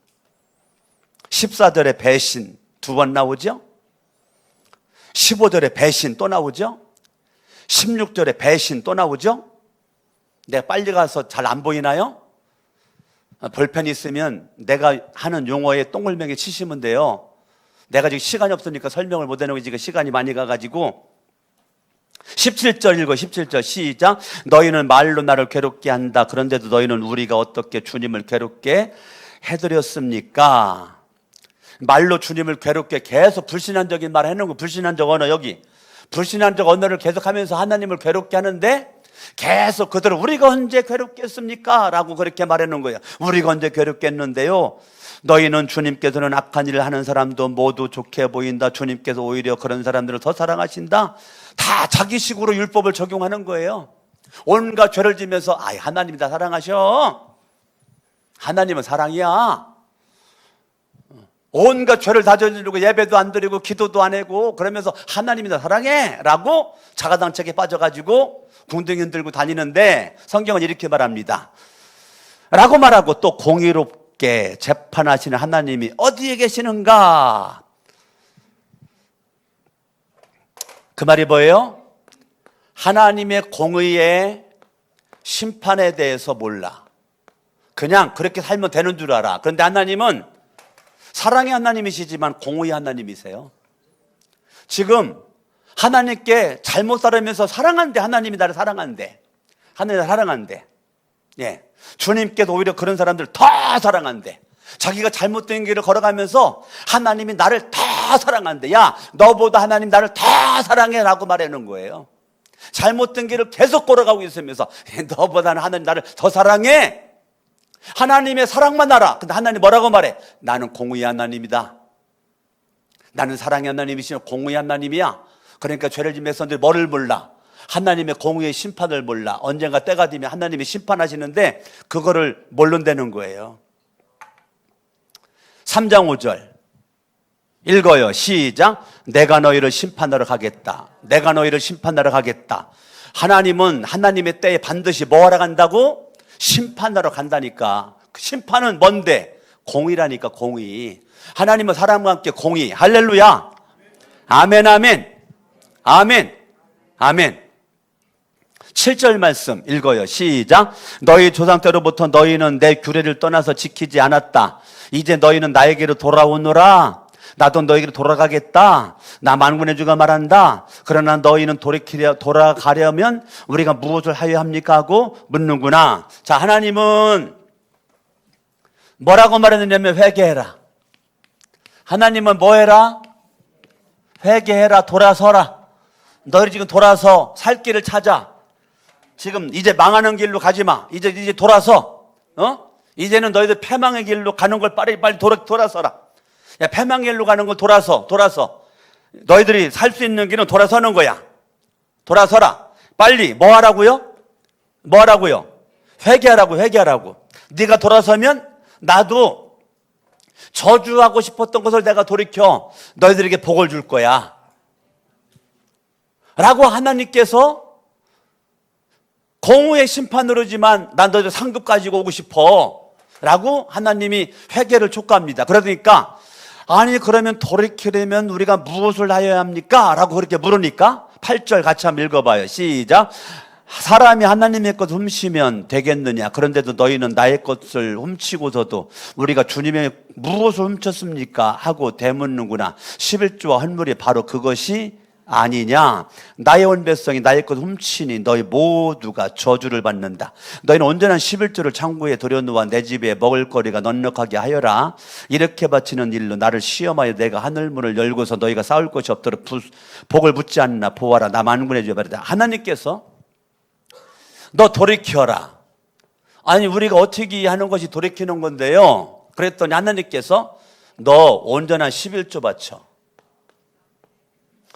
14절에 배신 두 번 나오죠. 15절에 배신 또 나오죠. 16절에 배신 또 나오죠. 내가 빨리 가서 잘 안 보이나요? 볼펜 있으면 내가 하는 용어에 동글뱅이 치시면 돼요. 내가 지금 시간이 없으니까 설명을 못 해놓고 지금 시간이 많이 가가지고 17절 읽어. 17절 시작. 너희는 말로 나를 괴롭게 한다. 그런데도 너희는 우리가 어떻게 주님을 괴롭게 해드렸습니까? 말로 주님을 괴롭게 계속 불신앙적인 말 해놓은 거. 불신앙적 언어 여기. 불신앙적 언어를 계속하면서 하나님을 괴롭게 하는데 계속 그들은 우리가 언제 괴롭게 했습니까? 라고 그렇게 말해놓은 거예요. 우리가 언제 괴롭게 했는데요. 너희는 주님께서는 악한 일을 하는 사람도 모두 좋게 보인다. 주님께서 오히려 그런 사람들을 더 사랑하신다. 다 자기식으로 율법을 적용하는 거예요. 온갖 죄를 지면서 하나님이 다 사랑하셔. 하나님은 사랑이야. 온갖 죄를 다 저지르고 예배도 안 드리고 기도도 안 하고 그러면서 하나님이 다 사랑해 라고 자가당착에 빠져가지고 궁둥이 흔들고 다니는데 성경은 이렇게 말합니다. 라고 말하고 또 공의롭게 재판하시는 하나님이 어디에 계시는가? 그 말이 뭐예요? 하나님의 공의의 심판에 대해서 몰라. 그냥 그렇게 살면 되는 줄 알아. 그런데 하나님은 사랑의 하나님이시지만 공의의 하나님이세요. 지금 하나님께 잘못 살면서 사랑한대. 하나님이 나를 사랑한대. 하나님이 나를 사랑한대. 예. 주님께도 오히려 그런 사람들 더 사랑한대. 자기가 잘못된 길을 걸어가면서 하나님이 나를 더 사랑한대. 야, 너보다 하나님 나를 더 사랑해 라고 말하는 거예요. 잘못된 길을 계속 걸어가고 있으면서 너보다는 하나님 나를 더 사랑해. 하나님의 사랑만 알아. 근데 하나님 뭐라고 말해? 나는 공의의 하나님이다. 나는 사랑의 하나님이시며 공의의 하나님이야. 그러니까 죄를 지은 백성들이 뭐를 몰라? 하나님의 공의의 심판을 몰라. 언젠가 때가 되면 하나님이 심판하시는데 그거를 모른다는 거예요. 3장 5절 읽어요. 시작. 내가 너희를 심판하러 가겠다. 내가 너희를 심판하러 가겠다. 하나님은 하나님의 때에 반드시 뭐 하러 간다고? 심판하러 간다니까. 심판은 뭔데? 공의라니까. 공의. 하나님은 사람과 함께 공의. 할렐루야. 아멘 아멘 아멘 아멘. 7절 말씀 읽어요. 시작. 너희 조상 때로부터 너희는 내 규례를 떠나서 지키지 않았다. 이제 너희는 나에게로 돌아오노라. 나도 너희에게로 돌아가겠다. 나 만군의 주가 말한다. 그러나 너희는 돌아가려면 우리가 무엇을 하여야 합니까? 하고 묻는구나. 자, 하나님은 뭐라고 말했느냐면 회개해라. 하나님은 뭐 해라? 회개해라. 돌아서라. 너희 지금 돌아서 살 길을 찾아. 지금 이제 망하는 길로 가지 마. 이제 돌아서. 이제는 너희들 패망의 길로 가는 걸 빨리 돌아서라. 야, 패망의 길로 가는 걸 돌아서. 너희들이 살 수 있는 길은 돌아서는 거야. 돌아서라. 빨리 뭐 하라고요? 회개하라고. 네가 돌아서면 나도 저주하고 싶었던 것을 내가 돌이켜 너희들에게 복을 줄 거야. 라고 하나님께서 공의의 심판으로지만 난 너희들 상급 가지고 오고 싶어 라고 하나님이 회개를 촉구합니다. 그러니까 아니 그러면 돌이키려면 우리가 무엇을 하여야 합니까? 라고 그렇게 물으니까 8절 같이 한번 읽어봐요. 시작. 사람이 하나님의 것 훔치면 되겠느냐? 그런데도 너희는 나의 것을 훔치고서도 우리가 주님의 무엇을 훔쳤습니까? 하고 되묻는구나. 11조와 헌물이 바로 그것이 아니냐? 나의 온 백성이 나의 것 훔치니 너희 모두가 저주를 받는다. 너희는 온전한 11조를 창고에 들여놓아 내 집에 먹을 거리가 넉넉하게 하여라. 이렇게 바치는 일로 나를 시험하여 내가 하늘문을 열고서 너희가 싸울 것이 없도록 복을 붙지 않나 보아라. 나 만군의 주여 말이다. 하나님께서 너 돌이켜라. 아니 우리가 어떻게 하는 것이 돌이키는 건데요. 그랬더니 하나님께서 너 온전한 11조 바쳐.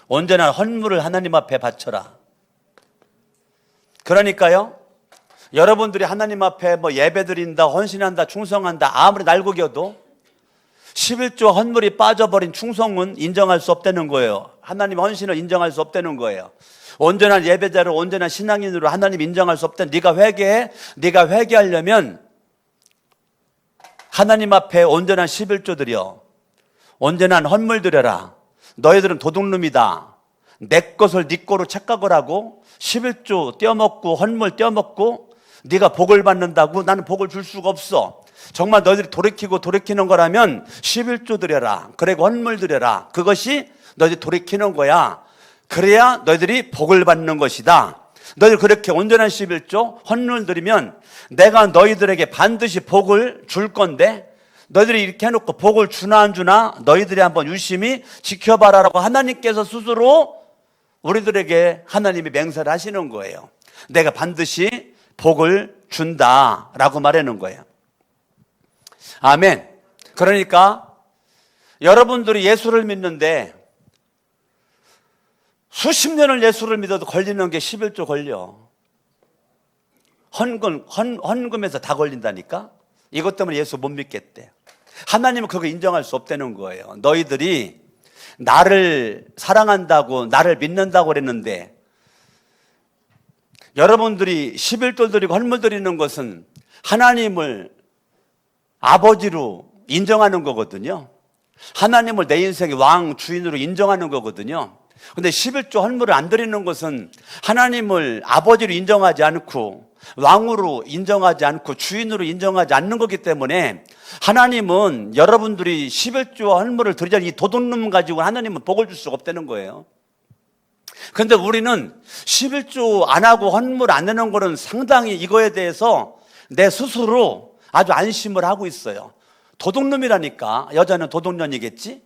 온전한 헌물을 하나님 앞에 바쳐라. 그러니까요, 여러분들이 하나님 앞에 뭐 예배 드린다, 헌신한다, 충성한다, 아무리 날고겨도 11조 헌물이 빠져버린 충성은 인정할 수 없다는 거예요. 하나님 헌신을 인정할 수 없다는 거예요. 온전한 예배자로, 온전한 신앙인으로 하나님 인정할 수 없다. 네가 회개해. 네가 회개하려면 하나님 앞에 온전한 11조 드려, 온전한 헌물 드려라. 너희들은 도둑놈이다. 내 것을 네 거로 착각을 하고 11조 떼어먹고 헌물 떼어먹고 네가 복을 받는다고 나는 복을 줄 수가 없어. 정말 너희들이 돌이키는 거라면 11조 드려라. 그리고 헌물 드려라. 그것이 너희들이 돌이키는 거야. 그래야 너희들이 복을 받는 것이다. 너희들 그렇게 온전한 11조 헌물 드리면 내가 너희들에게 반드시 복을 줄 건데 너희들이 이렇게 해놓고 복을 주나 안 주나 너희들이 한번 유심히 지켜봐라라고 하나님께서 스스로 우리들에게 하나님이 맹세를 하시는 거예요. 내가 반드시 복을 준다라고 말하는 거예요. 아멘. 그러니까 여러분들이 예수를 믿는데 수십 년을 예수를 믿어도 걸리는 게 11조 걸려. 헌금에서 다 걸린다니까. 이것 때문에 예수 못 믿겠대. 하나님은 그거 인정할 수 없다는 거예요. 너희들이 나를 사랑한다고 나를 믿는다고 그랬는데 여러분들이 11조 드리고 헌물 드리는 것은 하나님을 아버지로 인정하는 거거든요. 하나님을 내 인생의 왕 주인으로 인정하는 거거든요. 근데 11조 헌물을 안 드리는 것은 하나님을 아버지로 인정하지 않고 왕으로 인정하지 않고 주인으로 인정하지 않는 거기 때문에 하나님은 여러분들이 11조 헌물을 드리자니 이 도둑놈 가지고 하나님은 복을 줄 수가 없다는 거예요. 근데 우리는 11조 안 하고 헌물 안 내는 거는 상당히 이거에 대해서 내 스스로 아주 안심을 하고 있어요. 도둑놈이라니까. 여자는 도둑년이겠지?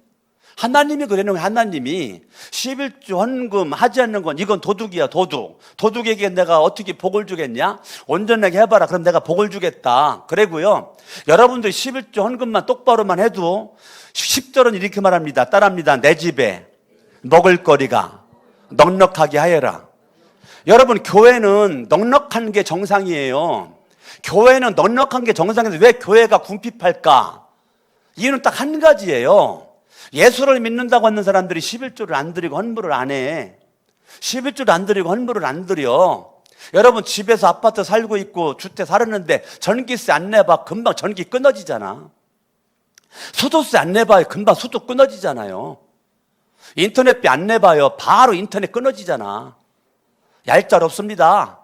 하나님이 그러는 하나님이 11조 헌금 하지 않는 건 이건 도둑이야. 도둑에게 내가 어떻게 복을 주겠냐? 온전하게 해봐라. 그럼 내가 복을 주겠다. 그래고요, 여러분들이 11조 헌금만 똑바로만 해도 10절은 이렇게 말합니다. 따라합니다. 내 집에 먹을 거리가 넉넉하게 하여라. 여러분, 교회는 넉넉한 게 정상이에요. 교회는 넉넉한 게 정상인데 왜 교회가 궁핍할까? 이유는 딱 한 가지예요. 예수를 믿는다고 하는 사람들이 11조를 안 드리고 헌물을 안 해. 11조를 안 드리고 헌물을 안 드려. 여러분, 집에서 아파트 살고 있고 주택 살았는데 전기세 안 내봐 금방 전기 끊어지잖아. 수도세 안 내봐요 금방 수도 끊어지잖아요. 인터넷비 안 내봐요 바로 인터넷 끊어지잖아. 얄짤없습니다.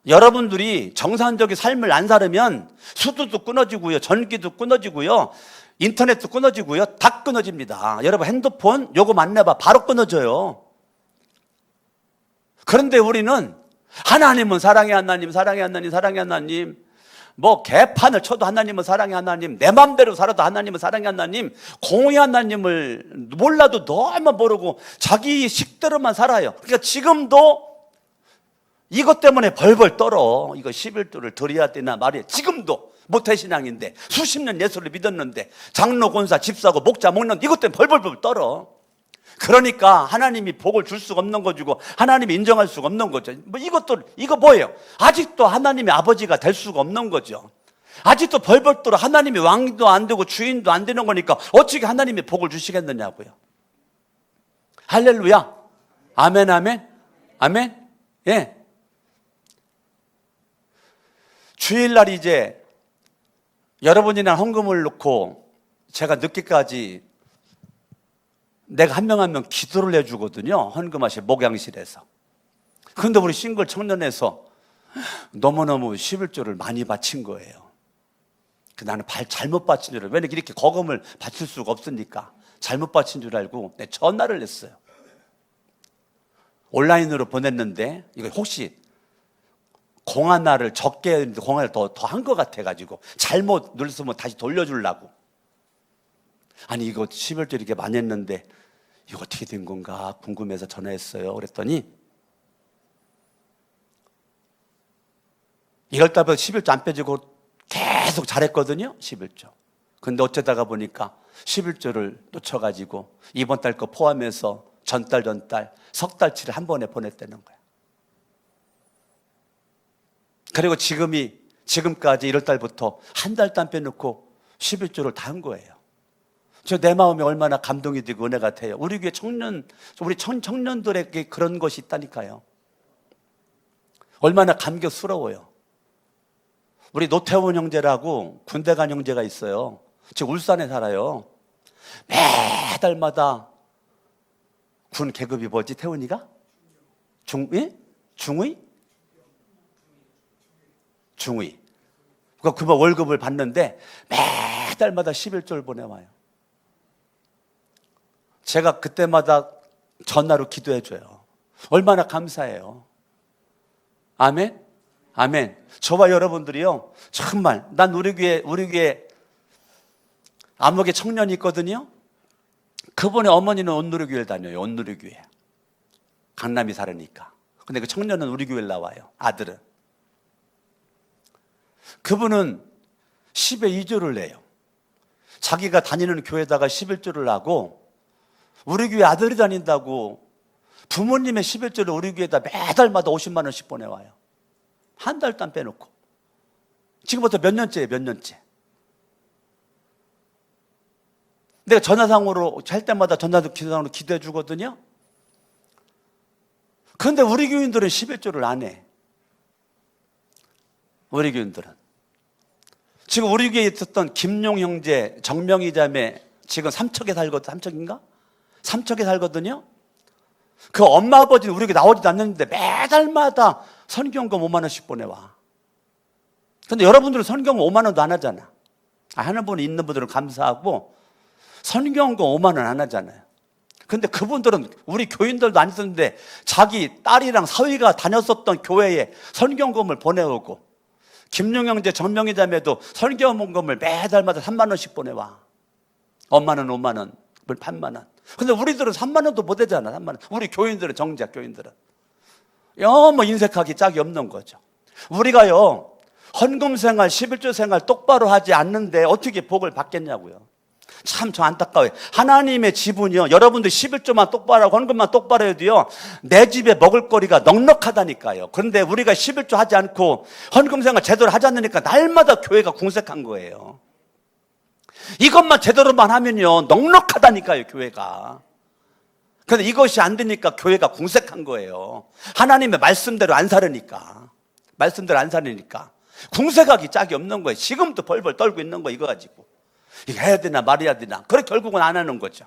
여러분들이 정상적인 삶을 안 살면 수도도 끊어지고요, 전기도 끊어지고요, 인터넷도 끊어지고요, 다 끊어집니다. 여러분, 핸드폰 요금 안 내봐 바로 끊어져요. 그런데 우리는 하나님은 사랑의 하나님, 사랑의 하나님, 사랑의 하나님, 뭐 개판을 쳐도 하나님은 사랑의 하나님, 내 맘대로 살아도 하나님은 사랑의 하나님, 공의 하나님을 몰라도 너무 모르고 자기 식대로만 살아요. 그러니까 지금도 이것 때문에 벌벌 떨어. 이거 11조를 드려야 되나 말이야. 지금도 모태신앙인데 수십 년 예수를 믿었는데 장로, 권사, 집사고 목자 먹는 이것 때문에 벌벌 떨어. 그러니까 하나님이 복을 줄 수가 없는 거고 하나님이 인정할 수가 없는 거죠. 이거 뭐예요? 아직도 하나님의 아버지가 될 수가 없는 거죠. 아직도 벌벌 떨어. 하나님이 왕도 안 되고 주인도 안 되는 거니까 어떻게 하나님이 복을 주시겠느냐고요. 할렐루야. 아멘, 아멘, 아멘. 예. 주일날 이제 여러분이나 헌금을 넣고 제가 늦게까지 내가 한 명 한 명 기도를 해주거든요. 헌금하실 목양실에서. 그런데 우리 싱글 청년에서 너무너무 11조를 많이 바친 거예요. 나는 잘못 바친 줄 알고, 왜냐면 이렇게 거금을 바칠 수가 없으니까 잘못 바친 줄 알고 내 전화를 했어요. 온라인으로 보냈는데 이거 혹시 공 하나를 적게 했는데 공 하나를 더 한 것 같아가지고 잘못 눌렀으면 다시 돌려주려고. 아니 이거 11조 이렇게 많이 했는데 이거 어떻게 된 건가 궁금해서 전화했어요. 그랬더니 1월달부터 11조 안 빼지고 계속 잘했거든요. 11조. 근데 어쩌다가 보니까 11조를 놓쳐가지고 이번 달 거 포함해서 전달 석 달치를 한 번에 보냈다는 거야. 그리고 지금까지 1월달부터 한 달도 안 빼놓고 11조를 다 한 거예요. 저 내 마음이 얼마나 감동이 되고 은혜가 돼요. 우리 교회 우리 청년들에게 그런 것이 있다니까요. 얼마나 감격스러워요. 우리 노태원 형제라고 군대 간 형제가 있어요. 지금 울산에 살아요. 매달마다 군 계급이 뭐지? 태원이가? 중위? 그러니까 월급을 받는데 매달마다 11조를 보내와요. 제가 그때마다 전화로 기도해줘요. 얼마나 감사해요. 아멘? 아멘. 저와 여러분들이요, 정말 난 우리 교회 암흑의 청년이 있거든요. 그분의 어머니는 온누리교회를 다녀요. 온누리교회. 강남이 살으니까. 근데 그 청년은 우리 교회를 나와요. 아들은. 그분은 10에 2조를 내요. 자기가 다니는 교회에다가 11조를 하고 우리 교회 아들이 다닌다고 부모님의 11조를 우리 교회에다 매달마다 50만 원씩 보내와요. 한 달도 안 빼놓고. 지금부터 몇 년째예요, 몇 년째. 내가 전화상으로 할 때마다 기도상으로 기도해 주거든요. 그런데 우리 교인들은 11조를 안 해. 우리 교인들은. 지금 우리 교회에 있었던 김용 형제, 정명희 자매 지금 삼척에 살거든요. 삼척인가? 삼척에 살거든요. 그 엄마 아버지는 우리 교회 나오지도 않는데 매달마다 선교원금 5만 원씩 보내와. 근데 여러분들은 선교원금 5만 원도 안 하잖아. 하는 분 있는 분들은 감사하고 선교원금 5만 원 안 하잖아요. 근데 그분들은 우리 교인들도 안 있었는데 자기 딸이랑 사위가 다녔었던 교회에 선교원금을 보내오고, 김용 형제, 정명희 자매도 선교원금을 매달마다 3만 원씩 보내와. 엄마는 5만 원, 8만 원. 근데 우리들은 3만 원도 못 되잖아. 3만 원. 우리 교인들은, 정작 교인들은 너무 인색하기 짝이 없는 거죠. 우리가요, 헌금 생활, 11조 생활 똑바로 하지 않는데 어떻게 복을 받겠냐고요. 참 저 안타까워요. 하나님의 지분이요, 여러분들 11조만 똑바로 하고 헌금만 똑바로 해도요, 내 집에 먹을 거리가 넉넉하다니까요. 그런데 우리가 11조 하지 않고 헌금 생활 제대로 하지 않으니까 날마다 교회가 궁색한 거예요. 이것만 제대로만 하면요 넉넉하다니까요, 교회가. 그런데 이것이 안 되니까 교회가 궁색한 거예요. 하나님의 말씀대로 안 살으니까. 말씀대로 안 살으니까 궁색하기 짝이 없는 거예요. 지금도 벌벌 떨고 있는 거 이거 가지고. 이거 해야 되나 말해야 되나. 그래 결국은 안 하는 거죠.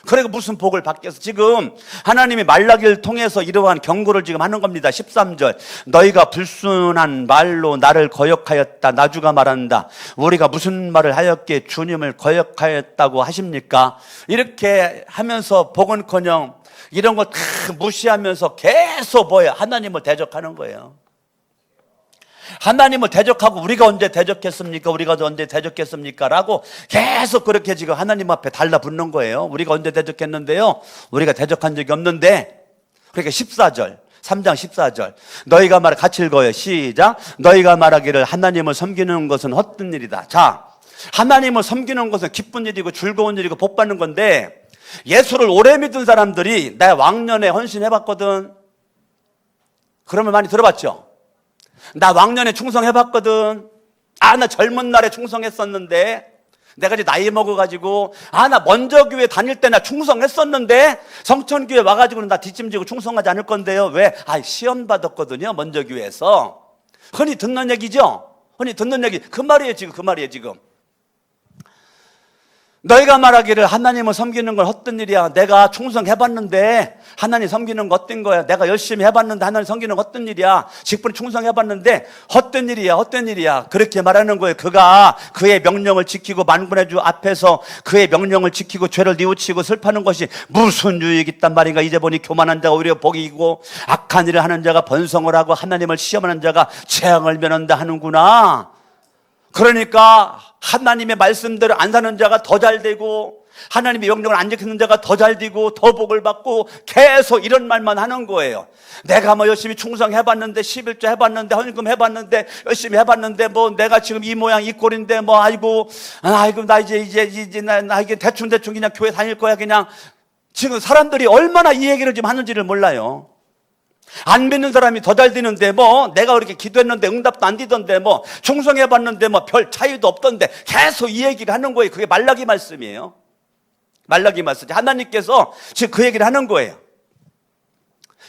그래서 무슨 복을 받겠어. 지금 하나님이 말라기를 통해서 이러한 경고를 지금 하는 겁니다. 13절. 너희가 불순한 말로 나를 거역하였다. 나주가 말한다. 우리가 무슨 말을 하였기에 주님을 거역하였다고 하십니까? 이렇게 하면서 복은커녕 이런 거 다 무시하면서 계속 뭐예요? 하나님을 대적하는 거예요. 하나님을 대적하고 우리가 언제 대적했습니까? 우리가 언제 대적했습니까? 라고 계속 그렇게 지금 하나님 앞에 달라붙는 거예요. 우리가 언제 대적했는데요, 우리가 대적한 적이 없는데. 그러니까 14절, 3장 14절. 너희가 같이 읽어요. 시작. 너희가 말하기를 하나님을 섬기는 것은 헛된 일이다. 자, 하나님을 섬기는 것은 기쁜 일이고 즐거운 일이고 복 받는 건데, 예수를 오래 믿은 사람들이 나 왕년에 헌신해봤거든. 그러면 많이 들어봤죠? 나 왕년에 충성해봤거든. 나 젊은 날에 충성했었는데, 내가 이제 나이 먹어가지고, 나 먼저 교회 다닐 때 나 충성했었는데, 성천교회 와가지고는 나 뒷짐지고 충성하지 않을 건데요. 왜? 시험 받았거든요, 먼저 교회에서. 흔히 듣는 얘기죠? 흔히 듣는 얘기. 그 말이에요, 지금. 그 말이에요, 지금. 너희가 말하기를 하나님을 섬기는 건 헛된 일이야. 내가 충성해봤는데 하나님 섬기는 거 헛된 거야. 내가 열심히 해봤는데 하나님 섬기는 거 헛된 일이야. 직분에 충성해봤는데 헛된 일이야. 헛된 일이야. 그렇게 말하는 거예요. 그가 그의 명령을 지키고 만군의 주 앞에서 그의 명령을 지키고 죄를 뉘우치고 슬퍼하는 것이 무슨 유익이 있단 말인가. 이제 보니 교만한 자가 오히려 복이고 악한 일을 하는 자가 번성을 하고 하나님을 시험하는 자가 재앙을 면한다 하는구나. 그러니까 하나님의 말씀대로 안 사는 자가 더 잘 되고 하나님의 명령을 안 지키는 자가 더 잘 되고 더 복을 받고 계속 이런 말만 하는 거예요. 내가 뭐 열심히 충성해봤는데 11조 해봤는데 헌금 해봤는데 열심히 해봤는데 뭐 내가 지금 이 모양 이 꼴인데 뭐 아이고 나 이제 나 이게 대충 그냥 교회 다닐 거야. 그냥 지금 사람들이 얼마나 이 얘기를 지금 하는지를 몰라요. 안 믿는 사람이 더 잘 되는데 뭐 내가 그렇게 기도했는데 응답도 안 되던데 뭐 충성해봤는데 뭐 별 차이도 없던데 계속 이 얘기를 하는 거예요. 그게 말라기 말씀이에요. 말라기 말씀. 하나님께서 지금 그 얘기를 하는 거예요.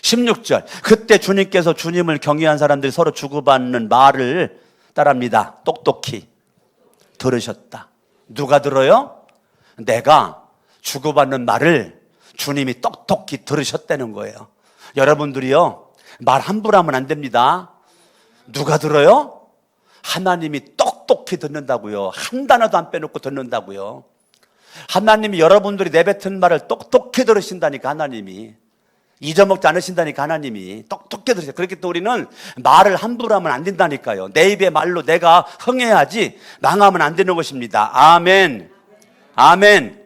16절. 그때 주님께서 주님을 경외한 사람들이 서로 주고받는 말을 따라합니다. 똑똑히 들으셨다. 누가 들어요? 내가 주고받는 말을 주님이 똑똑히 들으셨다는 거예요. 여러분들이요, 말 함부로 하면 안 됩니다. 누가 들어요? 하나님이 똑똑히 듣는다고요. 한 단어도 안 빼놓고 듣는다고요. 하나님이 여러분들이 내뱉은 말을 똑똑히 들으신다니까. 하나님이 잊어먹지 않으신다니까. 하나님이 똑똑히 들으세요. 그렇기 때문에 우리는 말을 함부로 하면 안 된다니까요. 내 입의 말로 내가 흥해야지 망하면 안 되는 것입니다. 아멘, 아멘,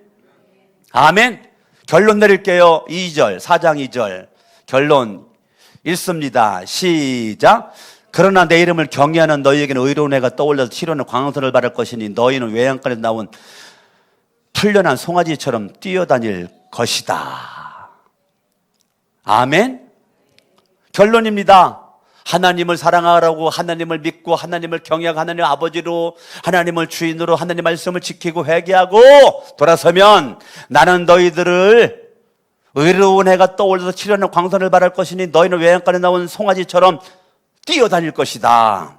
아멘. 결론 내릴게요. 2절, 4장 2절 결론 읽습니다. 시작. 그러나 내 이름을 경외하는 너희에게는 의로운 해가 떠올려서 치료는 광선을 받을 것이니 너희는 외양간에 나온 풀려난 송아지처럼 뛰어다닐 것이다. 아멘. 결론입니다. 하나님을 사랑하라고, 하나님을 믿고 하나님을 경외하고 하나님 아버지로, 하나님을 주인으로, 하나님 말씀을 지키고 회개하고 돌아서면 나는 너희들을 의로운 해가 떠올려서 치려는 광선을 바랄 것이니 너희는 외양간에 나온 송아지처럼 뛰어다닐 것이다.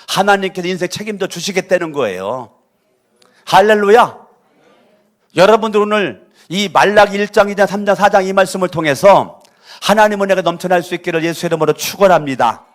하나님께서 인생 책임져 주시겠다는 거예요. 할렐루야. 여러분들 오늘 이 말라기 1장이나 3장 4장 이 말씀을 통해서 하나님 은혜가 넘쳐날 수 있기를 예수의 이름으로 축원합니다.